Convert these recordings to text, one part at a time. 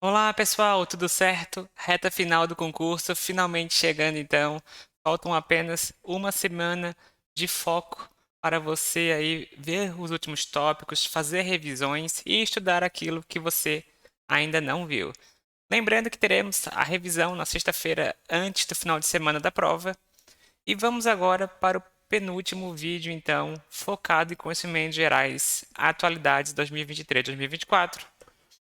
Olá, pessoal, tudo certo? Reta final do concurso, finalmente chegando então. Faltam apenas uma semana de foco para você aí ver os últimos tópicos, fazer revisões e estudar aquilo que você ainda não viu. Lembrando que teremos a revisão na sexta-feira antes do final de semana da prova. E vamos agora para o penúltimo vídeo, então, focado em conhecimentos gerais, atualidades 2023-2024.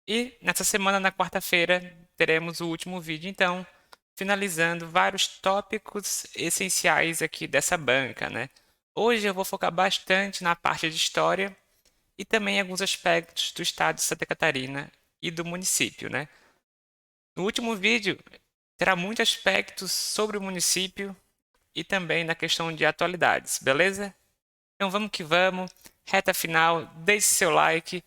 E nessa semana, na quarta-feira, teremos o último vídeo, então, finalizando vários tópicos essenciais aqui dessa banca, né? Hoje eu vou focar bastante na parte de história e também alguns aspectos do estado de Santa Catarina e do município, né? No último vídeo, terá muitos aspectos sobre o município e também na questão de atualidades, beleza? Então vamos que vamos, reta final, deixe seu like,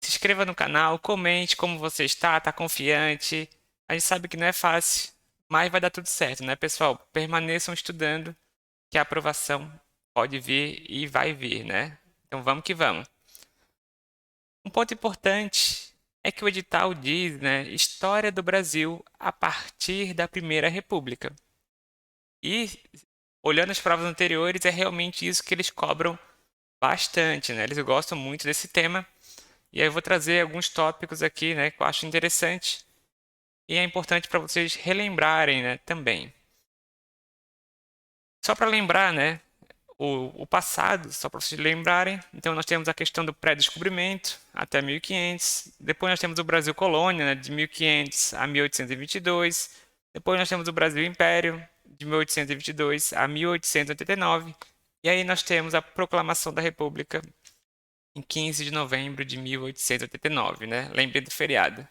se inscreva no canal, comente como você está, tá confiante. A gente sabe que não é fácil, mas vai dar tudo certo, né, pessoal? Permaneçam estudando, que a aprovação pode vir e vai vir, né? Então vamos que vamos. Um ponto importante é que o edital diz, né, História do Brasil a partir da Primeira República. E olhando as provas anteriores, é realmente isso que eles cobram bastante, né? Eles gostam muito desse tema. E aí eu vou trazer alguns tópicos aqui, né, que eu acho interessante e é importante para vocês relembrarem, né, também. Só para lembrar, né, o passado, só para vocês lembrarem. Então nós temos a questão do pré-descobrimento até 1500. Depois nós temos o Brasil Colônia, né, de 1500 a 1822. Depois nós temos o Brasil Império, de 1822 a 1889. E aí nós temos a Proclamação da República em 15 de novembro de 1889, né? Lembrem do feriado.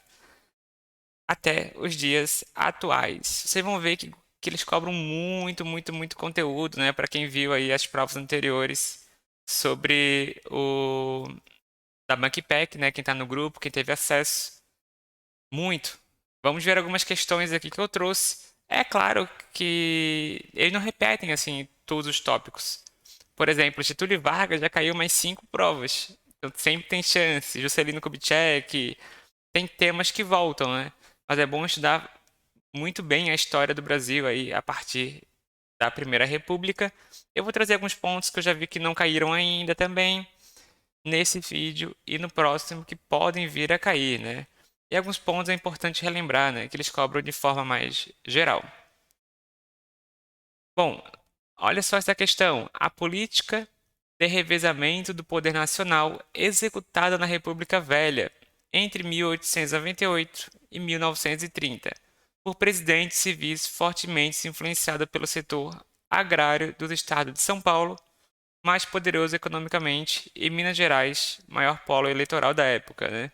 Até os dias atuais. Vocês vão ver que eles cobram muito, muito, muito conteúdo, né? Para quem viu aí as provas anteriores sobre o da Bankpack, né? Quem está no grupo, quem teve acesso. Muito. Vamos ver algumas questões aqui que eu trouxe. É claro que eles não repetem assim todos os tópicos. Por exemplo, Getúlio Vargas já caiu mais 5 provas. Então sempre tem chance. Juscelino Kubitschek, tem temas que voltam, né? Mas é bom estudar muito bem a história do Brasil aí a partir da Primeira República. Eu vou trazer alguns pontos que eu já vi que não caíram ainda também nesse vídeo e no próximo que podem vir a cair, né? E alguns pontos é importante relembrar, né? Que eles cobram de forma mais geral. Bom, olha só essa questão. A política de revezamento do poder nacional executada na República Velha entre 1898 e 1930, por presidentes civis fortemente influenciada pelo setor agrário do estado de São Paulo, mais poderoso economicamente, e Minas Gerais, maior polo eleitoral da época, né?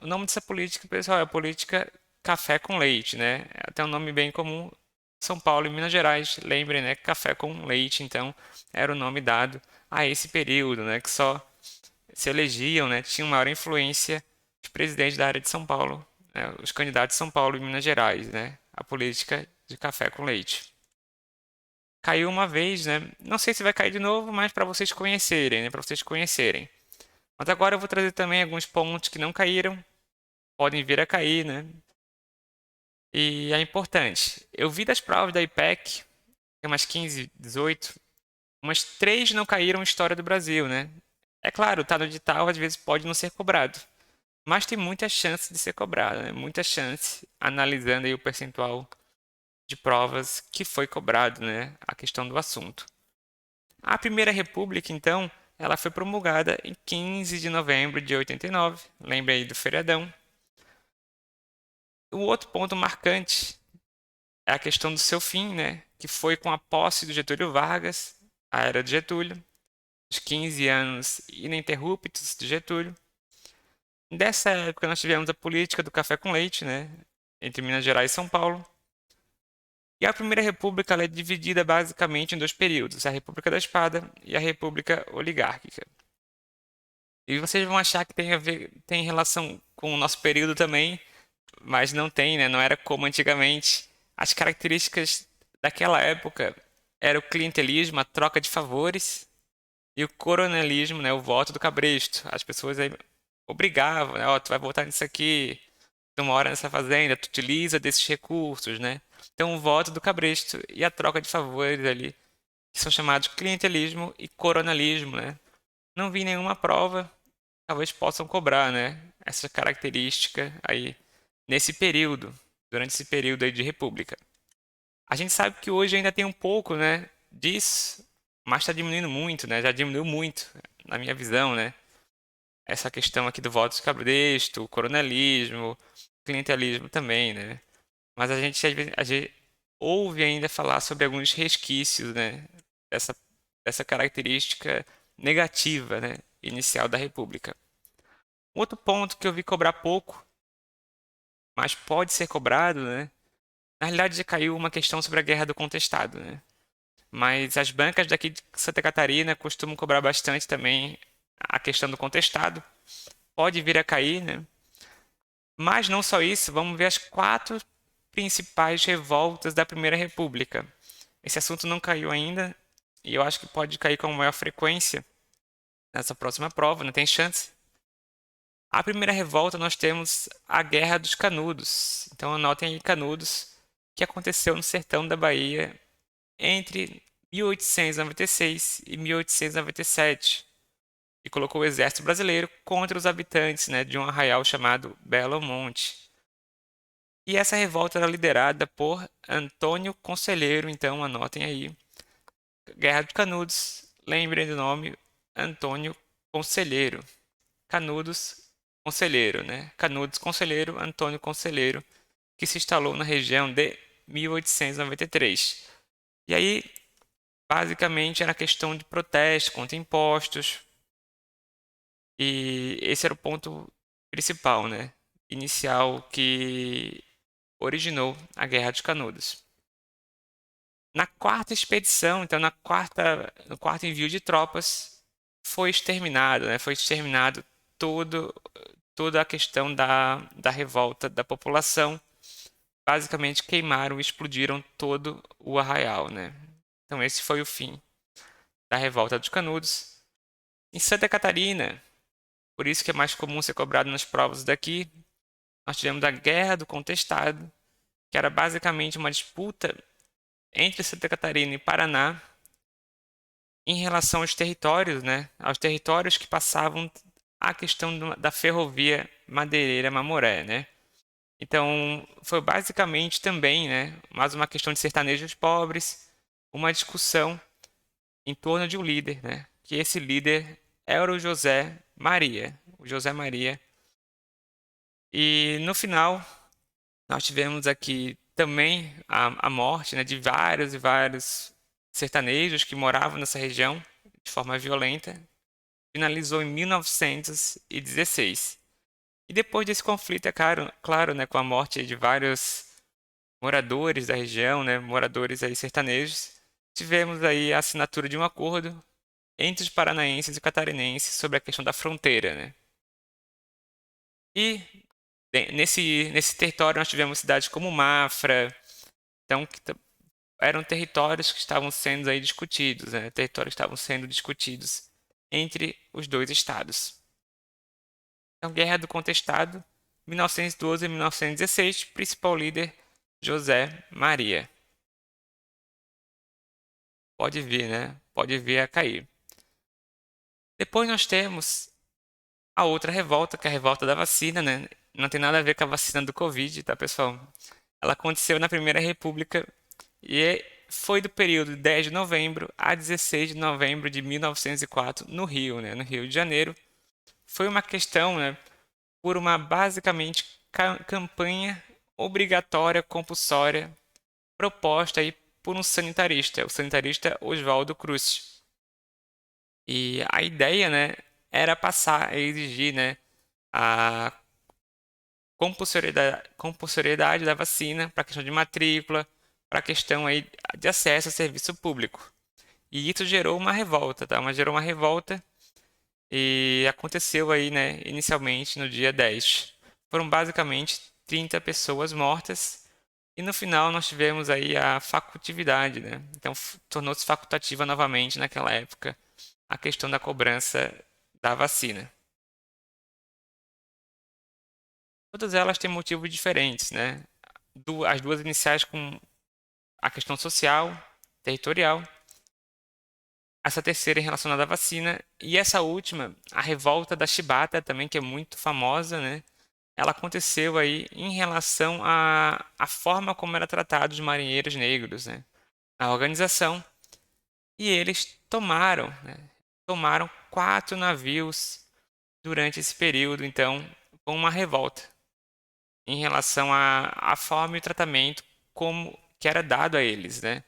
O nome dessa política, pessoal, é a política café com leite, né? É até um nome bem comum. São Paulo e Minas Gerais, lembrem, né? Café com leite, então, era o nome dado a esse período, né? Que só se elegiam, né? Tinham maior influência de presidente da área de São Paulo, né? Os candidatos de São Paulo e Minas Gerais, né? A política de café com leite. Caiu uma vez, né? Não sei se vai cair de novo, mas para vocês conhecerem, né? Para vocês conhecerem. Mas agora eu vou trazer também alguns pontos que não caíram, podem vir a cair, né? E é importante. Eu vi das provas da IPEC, tem umas 15, 18, umas 3 não caíram em História do Brasil, né? É claro, tá no edital, às vezes pode não ser cobrado. Mas tem muita chance de ser cobrado, né? Muita chance, analisando aí o percentual de provas que foi cobrado, né? A questão do assunto. A Primeira República, então, ela foi promulgada em 15 de novembro de 89. Lembra aí do feriadão. O outro ponto marcante é a questão do seu fim, né? Que foi com a posse do Getúlio Vargas, a era de Getúlio, os 15 anos ininterruptos de Getúlio. Dessa época nós tivemos a política do café com leite, né? Entre Minas Gerais e São Paulo. E a Primeira República ela é dividida basicamente em dois períodos, a República da Espada e a República Oligárquica. E vocês vão achar que tem a ver, tem relação com o nosso período também, mas não tem, né? Não era como antigamente. As características daquela época era o clientelismo, a troca de favores, e o coronelismo, né? O voto do cabresto. As pessoas aí obrigavam, né? Ó, tu vai votar nisso aqui. tu mora nessa fazenda, tu utiliza desses recursos, né? Então, o voto do cabresto e a troca de favores ali, que são chamados clientelismo e coronalismo, né? Não vi nenhuma prova, talvez possam cobrar, né? Essa característica aí nesse período, durante esse período aí de república. A gente sabe que hoje ainda tem um pouco, né, disso, mas está diminuindo muito, né? Já diminuiu muito, na minha visão, né? Essa questão aqui do voto de cabresto, o coronelismo, clientelismo também, né? Mas a gente, a gente ouve ainda falar sobre alguns resquícios, né, dessa, dessa característica negativa, né, inicial da República. Outro ponto que eu vi cobrar pouco, mas pode ser cobrado, né? Na realidade já caiu uma questão sobre a Guerra do Contestado, né? Mas as bancas daqui de Santa Catarina costumam cobrar bastante também a questão do contestado. Pode vir a cair, né? Mas não só isso, vamos ver as quatro principais revoltas da Primeira República. Esse assunto não caiu ainda e eu acho que pode cair com maior frequência nessa próxima prova, não tem chance. A primeira revolta nós temos a Guerra dos Canudos. Então anotem aí Canudos, que aconteceu no sertão da Bahia entre 1896 e 1897 e colocou o exército brasileiro contra os habitantes, né, de um arraial chamado Belo Monte. E essa revolta era liderada por Antônio Conselheiro, então anotem aí. Guerra de Canudos, lembrem do nome Antônio Conselheiro. Canudos, Conselheiro, né? Canudos, Conselheiro, Antônio Conselheiro, que se instalou na região de 1893. E aí, basicamente, era questão de protesto contra impostos, e esse era o ponto principal, né? Inicial que originou a Guerra dos Canudos. Na quarta expedição, então no quarto envio de tropas, foi exterminado, né? Foi exterminado todo, toda a questão da revolta da população. Basicamente queimaram e explodiram todo o arraial, né? Então esse foi o fim da revolta dos Canudos. Em Santa Catarina, por isso que é mais comum ser cobrado nas provas daqui, nós tivemos a Guerra do Contestado, que era basicamente uma disputa entre Santa Catarina e Paraná em relação aos territórios, né? Aos territórios que passavam a questão da ferrovia Madeireira Mamoré, né? Então, foi basicamente também, né, mais uma questão de sertanejos pobres, uma discussão em torno de um líder, né? Que esse líder era o José Maria, o José Maria. E no final, nós tivemos aqui também a morte, né, de vários e vários sertanejos que moravam nessa região de forma violenta. Finalizou em 1916. E depois desse conflito, é claro, né, com a morte de vários moradores da região, né, moradores aí sertanejos, tivemos aí a assinatura de um acordo entre os paranaenses e catarinenses sobre a questão da fronteira, né? E nesse território nós tivemos cidades como Mafra, então eram territórios que estavam sendo aí discutidos, né? Territórios que estavam sendo discutidos entre os dois estados. Então, Guerra do Contestado, 1912 a 1916, principal líder José Maria. Pode vir, né? Pode vir a cair. Depois nós temos a outra revolta, que é a revolta da vacina, né? Não tem nada a ver com a vacina do Covid, tá, pessoal? Ela aconteceu na Primeira República e foi do período de 10 de novembro a 16 de novembro de 1904, no Rio, né? No Rio de Janeiro. Foi uma questão, né, por uma basicamente campanha obrigatória, compulsória, proposta aí por um sanitarista, o sanitarista Oswaldo Cruz. E a ideia, né, era passar a exigir, né, a compulsoriedade da vacina para a questão de matrícula, para a questão aí de acesso ao serviço público. E isso gerou uma revolta, tá? Mas gerou uma revolta e aconteceu aí, né, inicialmente no dia 10. Foram basicamente 30 pessoas mortas e no final nós tivemos aí a facultividade, né? Então tornou-se facultativa novamente naquela época a questão da cobrança da vacina. Todas elas têm motivos diferentes, né? As duas iniciais com a questão social, territorial, essa terceira relacionada à vacina, e essa última, a revolta da Chibata também, que é muito famosa, né? Ela aconteceu aí em relação à forma como era tratado os marinheiros negros, né? A organização, e eles tomaram, né? Tomaram 4 navios durante esse período, então, com uma revolta em relação à forma e o tratamento como que era dado a eles, né?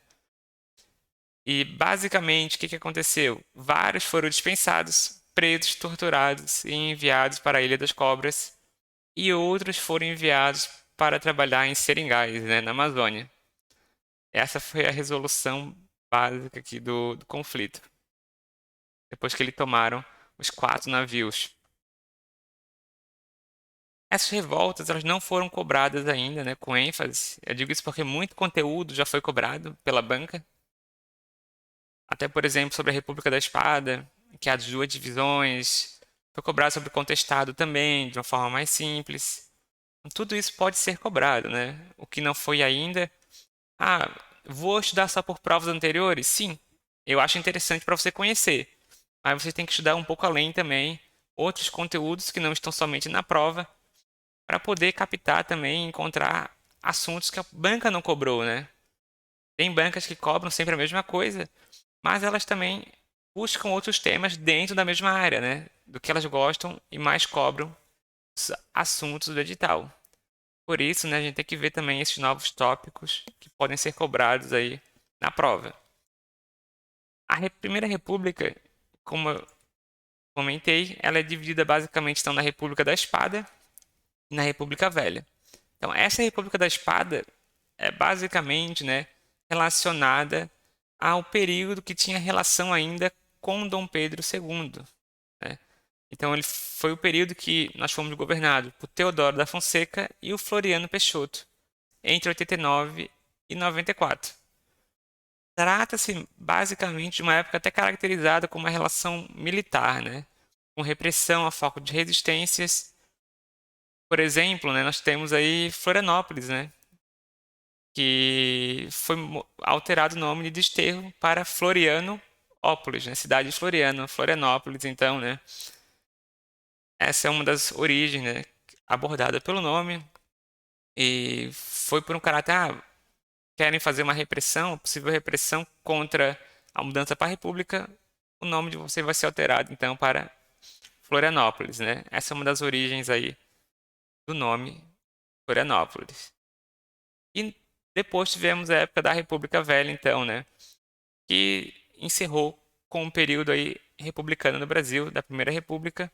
E basicamente, o que que aconteceu? Vários foram dispensados, presos, torturados e enviados para a Ilha das Cobras, e outros foram enviados para trabalhar em seringais, né, na Amazônia. Essa foi a resolução básica aqui do conflito, depois que eles tomaram os 4 navios. Essas revoltas, elas não foram cobradas ainda, né, com ênfase. Eu digo isso porque muito conteúdo já foi cobrado pela banca. Até, por exemplo, sobre a República da Espada, que há as duas divisões, foi cobrado sobre o contestado também, de uma forma mais simples. Tudo isso pode ser cobrado, né? O que não foi ainda. Ah, vou estudar só por provas anteriores? Sim, eu acho interessante para você conhecer. Mas você tem que estudar um pouco além também, outros conteúdos que não estão somente na prova, para poder captar também e encontrar assuntos que a banca não cobrou, né? Tem bancas que cobram sempre a mesma coisa, mas elas também buscam outros temas dentro da mesma área, né? Do que elas gostam e mais cobram os assuntos do edital. Por isso, né, a gente tem que ver também esses novos tópicos que podem ser cobrados aí na prova. A Primeira República, como eu comentei, ela é dividida basicamente então na República da Espada e na República Velha. Então, essa República da Espada é basicamente, né, relacionada ao período que tinha relação ainda com Dom Pedro II, né? Então, ele foi o período que nós fomos governados por Teodoro da Fonseca e o Floriano Peixoto, entre 89 e 94. Trata-se basicamente de uma época até caracterizada como uma relação militar, né? Com repressão a foco de resistências. Por exemplo, né, nós temos aí Florianópolis, né? Que foi alterado o nome de desterro para Florianópolis, né? Cidade de Floriano, Florianópolis, então, né? Essa é uma das origens, né? Abordada pelo nome e foi por um caráter, querem fazer uma repressão, possível repressão contra a mudança para a República, o nome de você vai ser alterado, então, para Florianópolis, né? Essa é uma das origens aí do nome Florianópolis. E depois tivemos a época da República Velha, então, né? Que encerrou com um período aí republicano no Brasil, da Primeira República,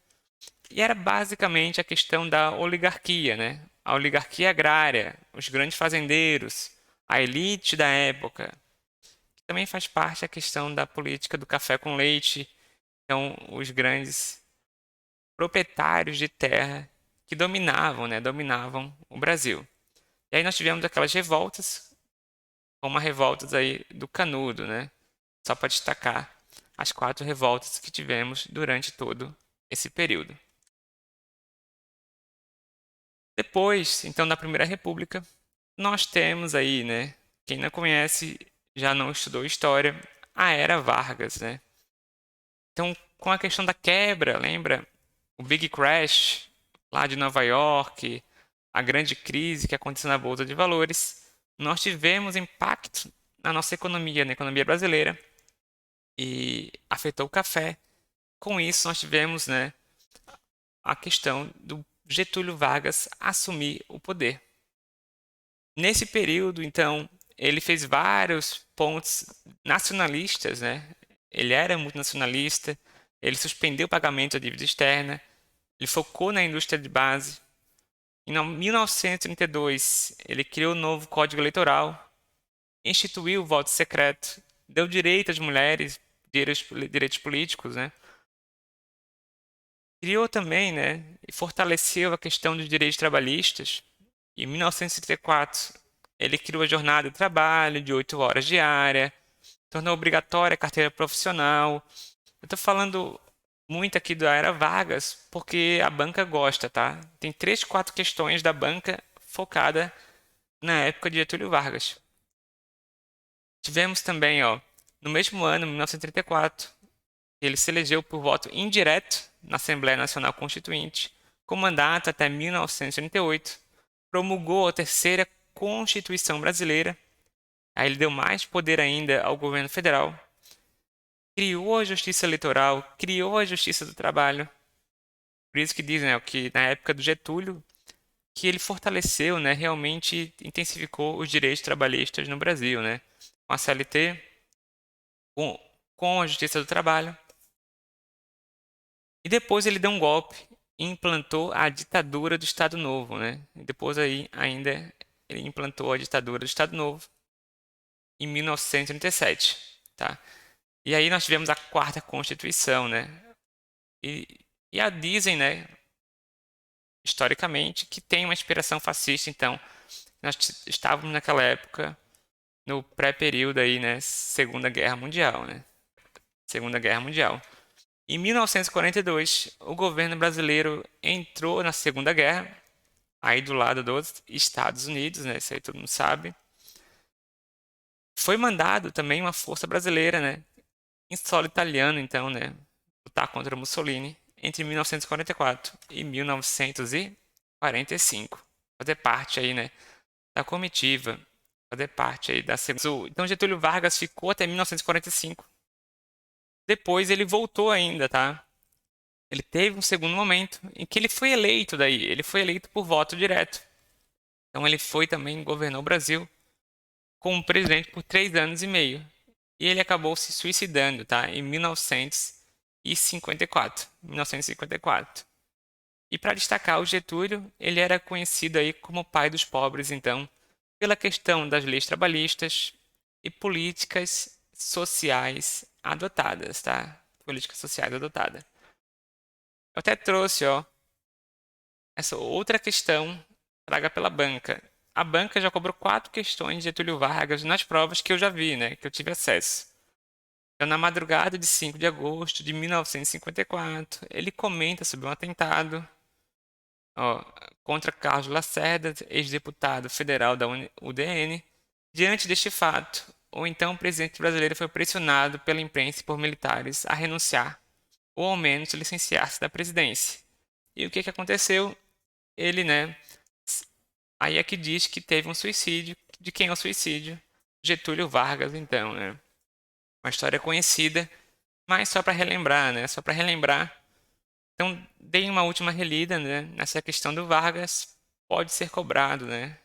e era basicamente a questão da oligarquia, né? A oligarquia agrária, os grandes fazendeiros, a elite da época. Também faz parte a questão da política do café com leite, então os grandes proprietários de terra que dominavam, né? Dominavam o Brasil. E aí nós tivemos aquelas revoltas, como as revoltas aí do Canudo, né? Só para destacar as 4 revoltas que tivemos durante todo esse período. Depois, então, da Primeira República, nós temos aí, né? Quem não conhece, já não estudou história, a Era Vargas, né? Então, com a questão da quebra, lembra? O Big Crash lá de Nova York, a grande crise que aconteceu na Bolsa de Valores, nós tivemos impacto na nossa economia, na economia brasileira, e afetou o café. Com isso, nós tivemos, né, a questão do Getúlio Vargas assumir o poder. Nesse período, então, ele fez vários pontos nacionalistas, né? Ele era muito nacionalista, ele suspendeu o pagamento da dívida externa, ele focou na indústria de base. Em 1932, ele criou o novo Código Eleitoral, instituiu o voto secreto, deu direito às mulheres, direitos políticos, né? Criou também, né, e fortaleceu a questão dos direitos trabalhistas. Em 1934, ele criou a jornada de trabalho de 8 horas diária, tornou obrigatória a carteira profissional. Eu estou falando muito aqui da era Vargas, porque a banca gosta, tá? Tem 3, 4 questões da banca focada na época de Getúlio Vargas. Tivemos também, ó, no mesmo ano, 1934, ele se elegeu por voto indireto na Assembleia Nacional Constituinte, com mandato até 1938, promulgou a terceira Constituição Brasileira, aí ele deu mais poder ainda ao governo federal, criou a Justiça Eleitoral, criou a Justiça do Trabalho. Por isso que dizem, né, que na época do Getúlio, que ele fortaleceu, né, realmente intensificou os direitos trabalhistas no Brasil, né, com a CLT, com, com a Justiça do Trabalho. E depois ele deu um golpe e implantou a ditadura do Estado Novo, né? E depois aí ainda ele implantou a ditadura do Estado Novo em 1937, tá? E aí nós tivemos a quarta Constituição, né? E, dizem, né, historicamente, que tem uma inspiração fascista, então nós estávamos naquela época no pré-período aí, né, Segunda Guerra Mundial, né? Segunda Guerra Mundial. Em 1942, o governo brasileiro entrou na Segunda Guerra, aí do lado dos Estados Unidos, né? Isso aí todo mundo sabe. Foi mandado também uma força brasileira, né? Em solo italiano, então, né? Lutar contra Mussolini entre 1944 e 1945. Fazer parte aí, né? Da comitiva. Fazer parte aí da Segunda. Então Getúlio Vargas ficou até 1945. Depois ele voltou ainda, tá? Ele teve um segundo momento em que ele foi eleito daí. Ele foi eleito por voto direto. Então ele foi também, governou o Brasil como presidente por 3 anos e meio. E ele acabou se suicidando, tá? Em 1954. 1954. E para destacar o Getúlio, ele era conhecido aí como pai dos pobres, então, pela questão das leis trabalhistas e políticas sociais adotadas, tá? Políticas sociais adotadas. Eu até trouxe, ó, essa outra questão traga pela banca. A banca já cobrou 4 questões de Getúlio Vargas nas provas que eu já vi, né, que eu tive acesso. Então, na madrugada de 5 de agosto de 1954, ele comenta sobre um atentado, ó, contra Carlos Lacerda, ex-deputado federal da UDN. Diante deste fato, o então presidente brasileiro foi pressionado pela imprensa e por militares a renunciar, ou ao menos licenciar-se da presidência. E o que aconteceu? Ele, né, aí é que diz que teve um suicídio. De quem é o suicídio? Getúlio Vargas, então, né? Uma história conhecida, mas só para relembrar, né? Só para relembrar. Então, dei uma última relida, né, nessa questão do Vargas. Pode ser cobrado, né?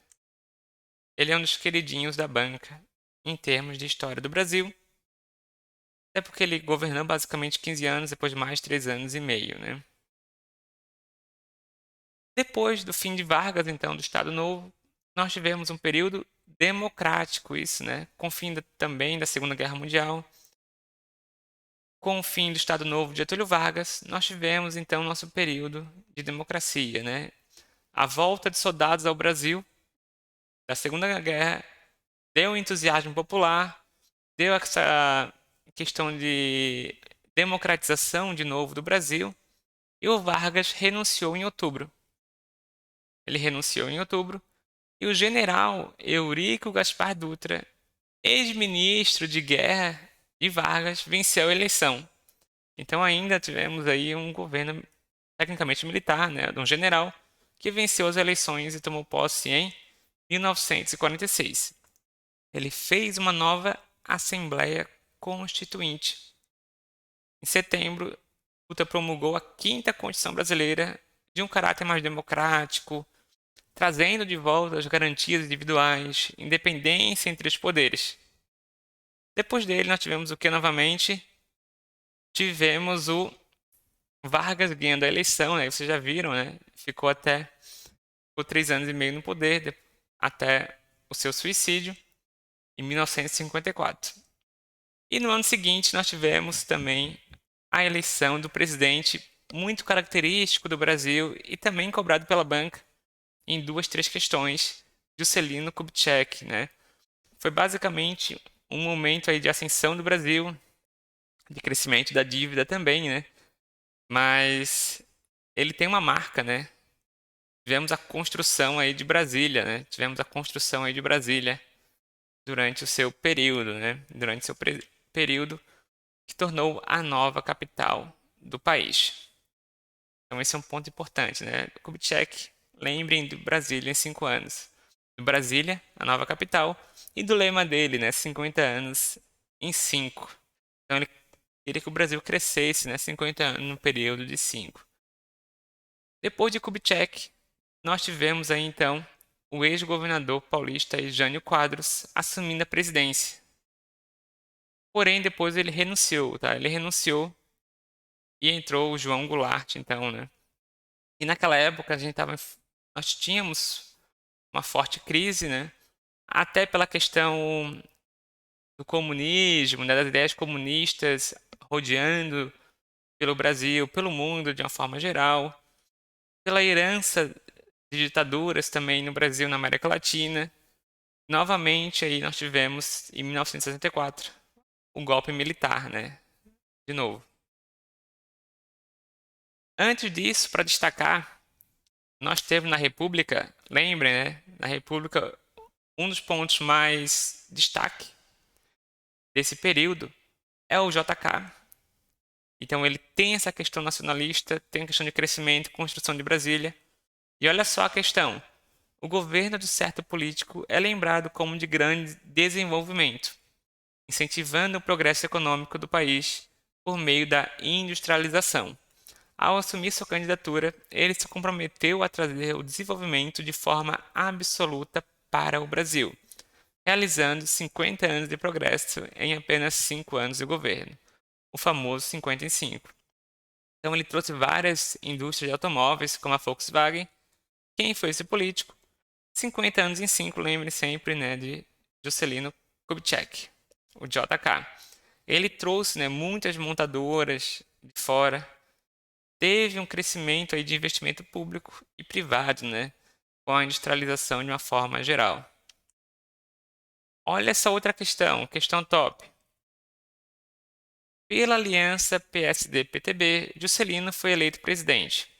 Ele é um dos queridinhos da banca em termos de história do Brasil. Até porque ele governou basicamente 15 anos, depois de mais 3 anos e meio, né? Depois do fim de Vargas, então, do Estado Novo, nós tivemos um período democrático, isso, né? Com o fim também da Segunda Guerra Mundial, com o fim do Estado Novo de Getúlio Vargas, nós tivemos então nosso período de democracia, né? A volta de soldados ao Brasil da Segunda Guerra deu entusiasmo popular, deu essa questão de democratização de novo do Brasil, e o Vargas renunciou em outubro. Ele renunciou em outubro. E o general Eurico Gaspar Dutra, ex-ministro de guerra de Vargas, venceu a eleição. Então ainda tivemos aí um governo tecnicamente militar, né, de um general, que venceu as eleições e tomou posse em 1946. Ele fez uma nova Assembleia Constituinte. Em setembro, Dutra promulgou a quinta Constituição Brasileira de um caráter mais democrático, trazendo de volta as garantias individuais, independência entre os poderes. Depois dele, nós tivemos o que novamente? Tivemos o Vargas ganhando a eleição, né? Vocês já viram, né? Ficou 3 anos e meio no poder, até o seu suicídio, em 1954. E no ano seguinte, nós tivemos também a eleição do presidente, muito característico do Brasil e também cobrado pela banca, em 2, 3 questões, Juscelino Kubitschek, né? Foi basicamente um momento aí de ascensão do Brasil, de crescimento da dívida também, né? mas ele tem uma marca, né? Tivemos a construção aí de Brasília, né? Tivemos a construção aí de Brasília durante o seu período, né? Durante o seu período que tornou a nova capital do país. Então esse é um ponto importante, né? Kubitschek, lembrem do Brasília em 5 anos. Do Brasília, a nova capital, e do lema dele, né? 50 anos em 5. Então ele queria que o Brasil crescesse, né? 50 anos no período de 5. Depois de Kubitschek, nós tivemos aí então o ex-governador paulista Jânio Quadros assumindo a presidência. Porém, depois ele renunciou, tá? Ele renunciou e entrou o João Goulart, então, né? E naquela época nós tínhamos uma forte crise, né? Até pela questão do comunismo, né? Das ideias comunistas rodeando pelo Brasil, pelo mundo de uma forma geral, pela herança de ditaduras também no Brasil, na América Latina. Novamente aí nós tivemos em 1964 o golpe militar, né? De novo. Antes disso, para destacar, nós temos na República, lembrem, né? Na República, um dos pontos mais destaque desse período é o JK. Então ele tem essa questão nacionalista, tem a questão de crescimento, construção de Brasília. E olha só a questão: o governo de certo político é lembrado como de grande desenvolvimento, incentivando o progresso econômico do país por meio da industrialização. Ao assumir sua candidatura, ele se comprometeu a trazer o desenvolvimento de forma absoluta para o Brasil, realizando 50 anos de progresso em apenas 5 anos de governo, o famoso 50 em 5. Então ele trouxe várias indústrias de automóveis, como a Volkswagen. Quem foi esse político? 50 anos em 5, lembre sempre, né, de Juscelino Kubitschek, o JK. Ele trouxe, né, muitas montadoras de fora, teve um crescimento aí de investimento público e privado, né, com a industrialização de uma forma geral. Olha essa outra questão top. Pela aliança PSD-PTB, Juscelino foi eleito presidente.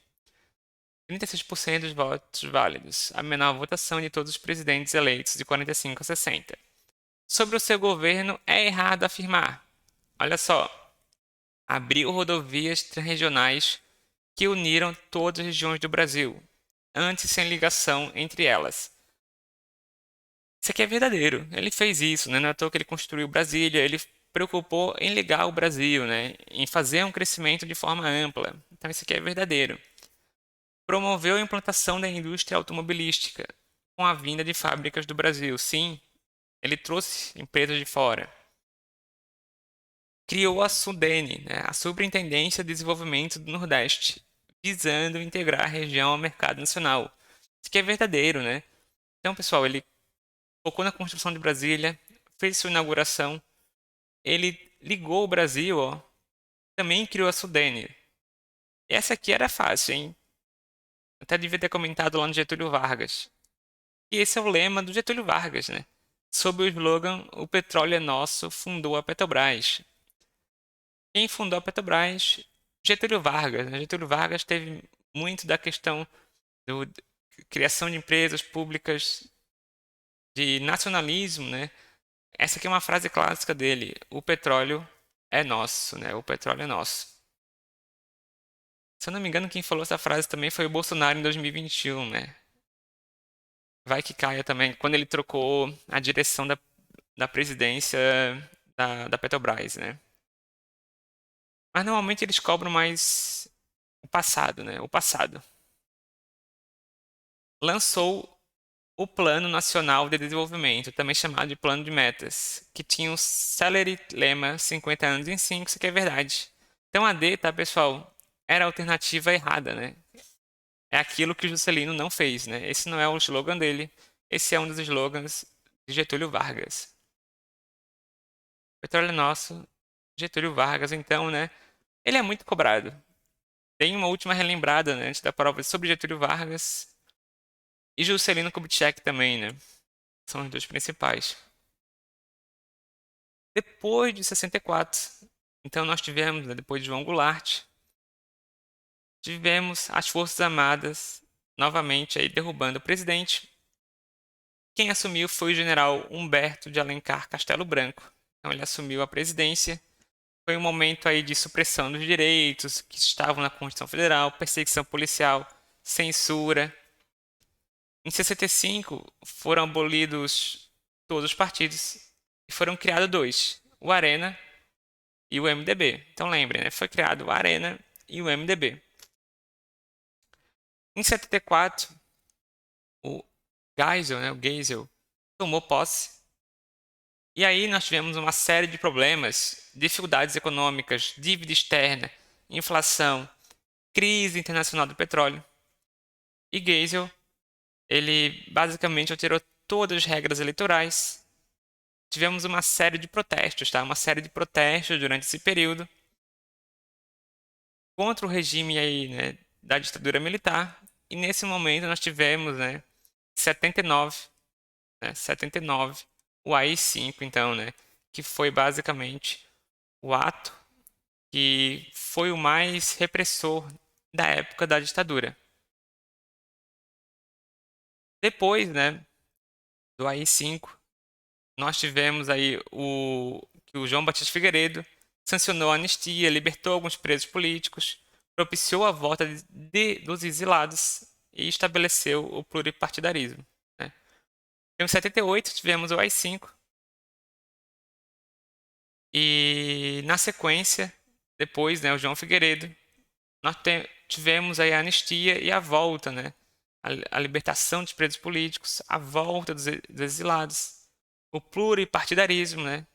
36% dos votos válidos, a menor votação de todos os presidentes eleitos de 45 a 60. Sobre o seu governo, é errado afirmar. Olha só, abriu rodovias transregionais que uniram todas as regiões do Brasil, antes sem ligação entre elas. Isso aqui é verdadeiro. Ele fez isso, né? Não é à toa que ele construiu Brasília, ele preocupou em ligar o Brasil, né? Em fazer um crescimento de forma ampla. Então isso aqui é verdadeiro. Promoveu a implantação da indústria automobilística com a vinda de fábricas do Brasil. Sim, ele trouxe empresas de fora. Criou a SUDENE, né? A Superintendência de Desenvolvimento do Nordeste, visando integrar a região ao mercado nacional. Isso aqui é verdadeiro, né? Então, pessoal, ele focou na construção de Brasília, fez sua inauguração, ele ligou o Brasil, ó, também criou a Sudene. Essa aqui era fácil, hein? Até devia ter comentado lá no Getúlio Vargas. E esse é o lema do Getúlio Vargas, né? Sob o slogan "O petróleo é nosso", fundou a Petrobras. Quem fundou a Petrobras? Getúlio Vargas, né? Getúlio Vargas teve muito da questão da criação de empresas públicas, de nacionalismo, né? Essa aqui é uma frase clássica dele: o petróleo é nosso, né? O petróleo é nosso. Se eu não me engano, quem falou essa frase também foi o Bolsonaro em 2021, né? Vai que caia também, quando ele trocou a direção da presidência da Petrobras, né? Mas normalmente eles cobram mais o passado, né? O passado. Lançou o Plano Nacional de Desenvolvimento, também chamado de Plano de Metas, que tinha o celery lema 50 anos em 5, isso aqui é verdade. Então a D, tá, pessoal, era a alternativa errada, né? É aquilo que o Juscelino não fez, né? Esse não é o slogan dele, esse é um dos slogans de Getúlio Vargas. Petróleo é nosso, Getúlio Vargas, então, né? Ele é muito cobrado. Tem uma última relembrada, né, antes da prova sobre Getúlio Vargas e Juscelino Kubitschek também, né? São os dois principais. Depois de 64, então nós tivemos, né, depois de João Goulart, tivemos as Forças Armadas novamente aí derrubando o presidente. Quem assumiu foi o general Humberto de Alencar Castelo Branco. Então ele assumiu a presidência. Foi um momento aí de supressão dos direitos que estavam na Constituição Federal, perseguição policial, censura. Em 65 foram abolidos todos os partidos e foram criados dois, o Arena e o MDB. Então lembrem, né? Foi criado o Arena e o MDB. Em 74, o Geisel, tomou posse. E aí nós tivemos uma série de problemas, dificuldades econômicas, dívida externa, inflação, crise internacional do petróleo. E Geisel, ele basicamente alterou todas as regras eleitorais. Tivemos uma série de protestos, tá? Uma série de protestos durante esse período contra o regime aí, né, da ditadura militar. E nesse momento nós tivemos, né, 79, 79, o AI-5, então, né, que foi basicamente o ato que foi o mais repressor da época da ditadura. Depois, né, do AI-5, nós tivemos aí que o João Batista Figueiredo sancionou a anistia, libertou alguns presos políticos, propiciou a volta dos exilados e estabeleceu o pluripartidarismo, né? Em 78 tivemos o AI-5 e na sequência, depois, né, o João Figueiredo, nós tivemos aí a anistia e a volta, né? A libertação dos presos políticos, a volta dos exilados, o pluripartidarismo, né?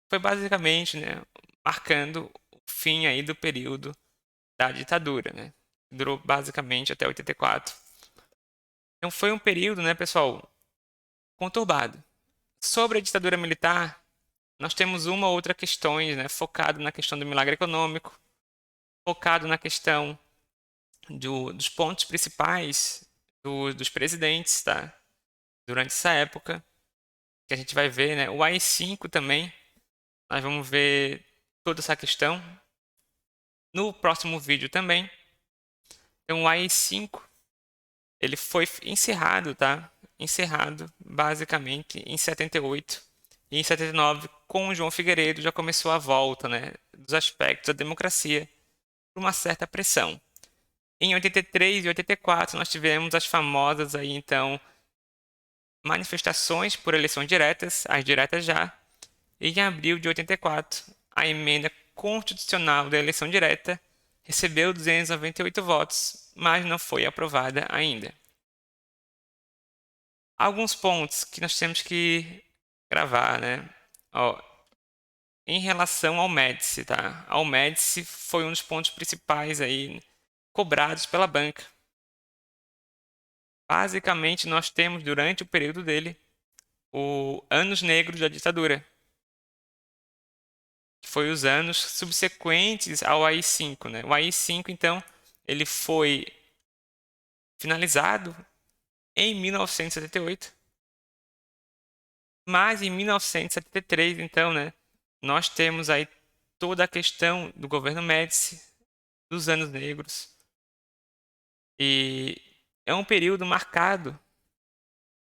Foi basicamente, né, marcando o fim aí do período da ditadura, né? Durou basicamente até 84. Então foi um período, né, pessoal, conturbado. Sobre a ditadura militar, nós temos uma ou outra questões, né, focado na questão do milagre econômico, focado na questão dos pontos principais dos presidentes, tá? Durante essa época, que a gente vai ver, né? O AI-5 também, nós vamos ver toda essa questão no próximo vídeo também. Então, o AI-5, ele foi encerrado, tá? Encerrado, basicamente, em 78. E em 79, com o João Figueiredo, já começou a volta, né? Dos aspectos da democracia, por uma certa pressão. Em 83 e 84, nós tivemos as famosas aí, então, manifestações por eleições diretas, as diretas já, e em abril de 84, a emenda constitucional da eleição direta recebeu 298 votos, mas não foi aprovada ainda. Alguns pontos que nós temos que gravar, né? Ó, em relação ao Médici, tá? Ao Médici foi um dos pontos principais aí cobrados pela banca. Basicamente, nós temos durante o período dele o anos negros da ditadura, que foi os anos subsequentes ao AI-5, né? O AI-5, então, ele foi finalizado em 1978, mas em 1973, então, né, nós temos aí toda a questão do governo Médici, dos anos negros, e é um período marcado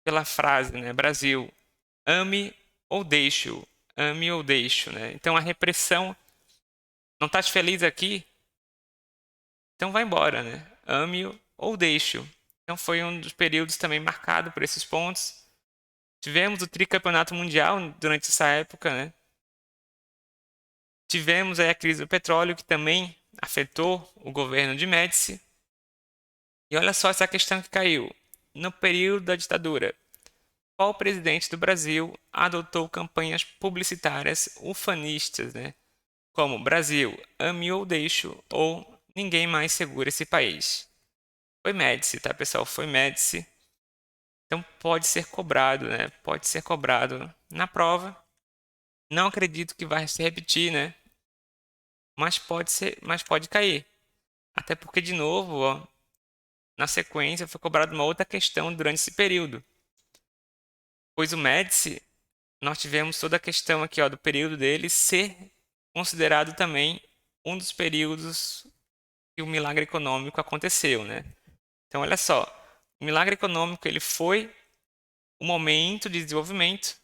pela frase, né, Brasil, ame ou deixe-o, ame ou deixe-o, né? Então a repressão, não estás feliz aqui? Então vai embora, né? Ame-o ou deixe-o. Então foi um dos períodos também marcado por esses pontos. Tivemos o tricampeonato mundial durante essa época, né? Tivemos aí a crise do petróleo, que também afetou o governo de Médici. E olha só essa questão que caiu. No período da ditadura, qual presidente do Brasil adotou campanhas publicitárias ufanistas, né? Como Brasil, ame ou deixo, ou ninguém mais segura esse país. Foi Médici, tá, pessoal? Foi Médici. Então pode ser cobrado, né? Pode ser cobrado na prova. Não acredito que vai se repetir, né? Mas pode cair. Até porque, de novo, ó, na sequência foi cobrada uma outra questão durante esse período. Pois o Médici, nós tivemos toda a questão aqui, ó, do período dele ser considerado também um dos períodos que o milagre econômico aconteceu, né? Então, olha só, o milagre econômico ele foi um momento de desenvolvimento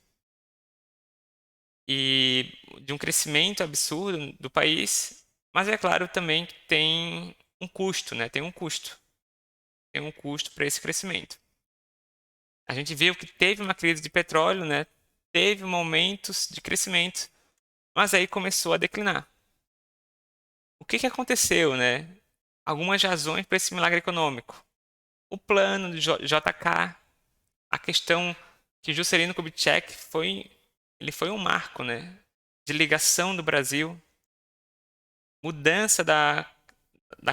e de um crescimento absurdo do país, mas é claro também que tem um custo, né? Tem um custo para esse crescimento. A gente viu que teve uma crise de petróleo, né? Teve momentos de crescimento, mas aí começou a declinar. O que que aconteceu, né? Algumas razões para esse milagre econômico. O plano de JK, a questão que Juscelino Kubitschek ele foi um marco, né? De ligação do Brasil, mudança da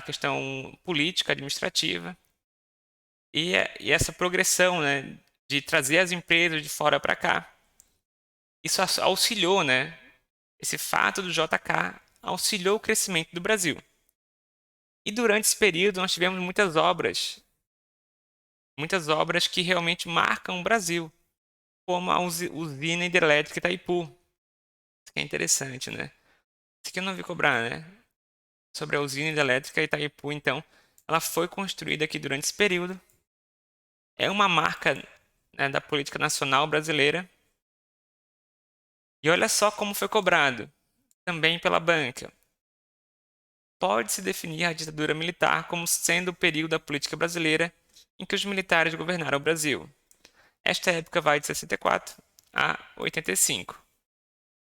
questão política administrativa e essa progressão, né? De trazer as empresas de fora para cá. Isso auxiliou, né? Esse fato do JK auxiliou o crescimento do Brasil. E durante esse período nós tivemos muitas obras que realmente marcam o Brasil, como a usina hidrelétrica Itaipu. Isso que é interessante, né? Isso aqui eu não vi cobrar, né? Sobre a usina hidrelétrica Itaipu, então, ela foi construída aqui durante esse período. É uma marca, né, da política nacional brasileira. E olha só como foi cobrado, também pela banca. Pode-se definir a ditadura militar como sendo o período da política brasileira em que os militares governaram o Brasil. Esta época vai de 64 a 85.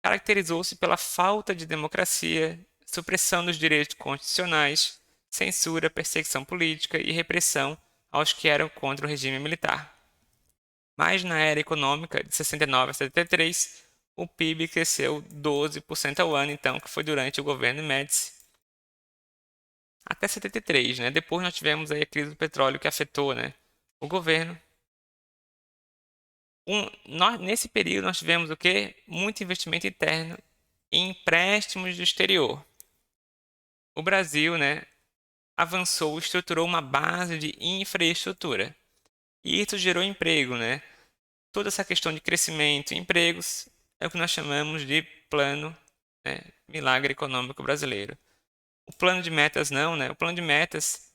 Caracterizou-se pela falta de democracia, supressão dos direitos constitucionais, censura, perseguição política e repressão aos que eram contra o regime militar. Mas na era econômica, de 69 a 73, o PIB cresceu 12% ao ano, então, que foi durante o governo Médici, até 73, né? Depois nós tivemos aí a crise do petróleo que afetou, né, o governo. Nesse período nós tivemos o quê? Muito investimento interno em empréstimos do exterior. O Brasil, né, avançou, estruturou uma base de infraestrutura. E isso gerou emprego, né? Toda essa questão de crescimento e empregos é o que nós chamamos de plano, né, milagre econômico brasileiro. O plano de metas não, né? O plano de metas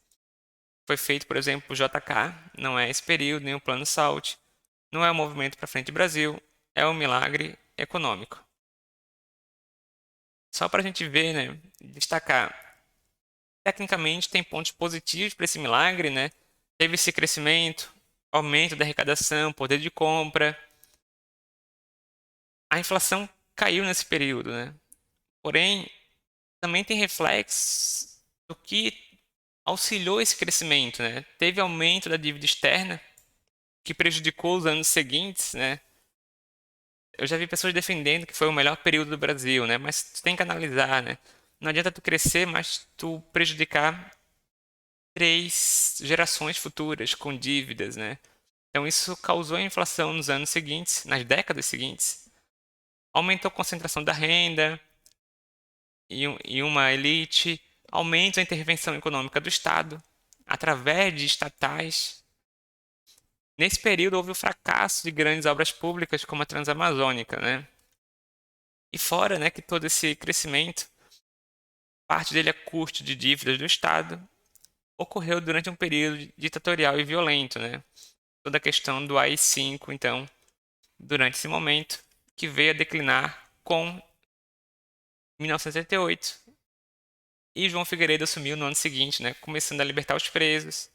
foi feito, por exemplo, por JK, não é esse período, nem o plano SALT, não é o Movimento para Frente Brasil, é o milagre econômico. Só para a gente ver, né, destacar, tecnicamente tem pontos positivos para esse milagre, né? Teve esse crescimento, aumento da arrecadação, poder de compra. A inflação caiu nesse período, né? Porém, também tem reflexos do que auxiliou esse crescimento, né? Teve aumento da dívida externa, que prejudicou os anos seguintes, né? Eu já vi pessoas defendendo que foi o melhor período do Brasil, né? Mas tu tem que analisar, né? Não adianta tu crescer, mas tu prejudicar 3 gerações futuras com dívidas, né? Então isso causou a inflação nos anos seguintes, nas décadas seguintes. Aumentou a concentração da renda em uma elite, aumenta a intervenção econômica do Estado através de estatais. Nesse período houve o fracasso de grandes obras públicas como a Transamazônica, né? E fora, né, que todo esse crescimento, parte dele a custo de dívidas do Estado, ocorreu durante um período ditatorial e violento, né? Toda a questão do AI-5, então, durante esse momento, que veio a declinar com 1978. E João Figueiredo assumiu no ano seguinte, né, começando a libertar os presos,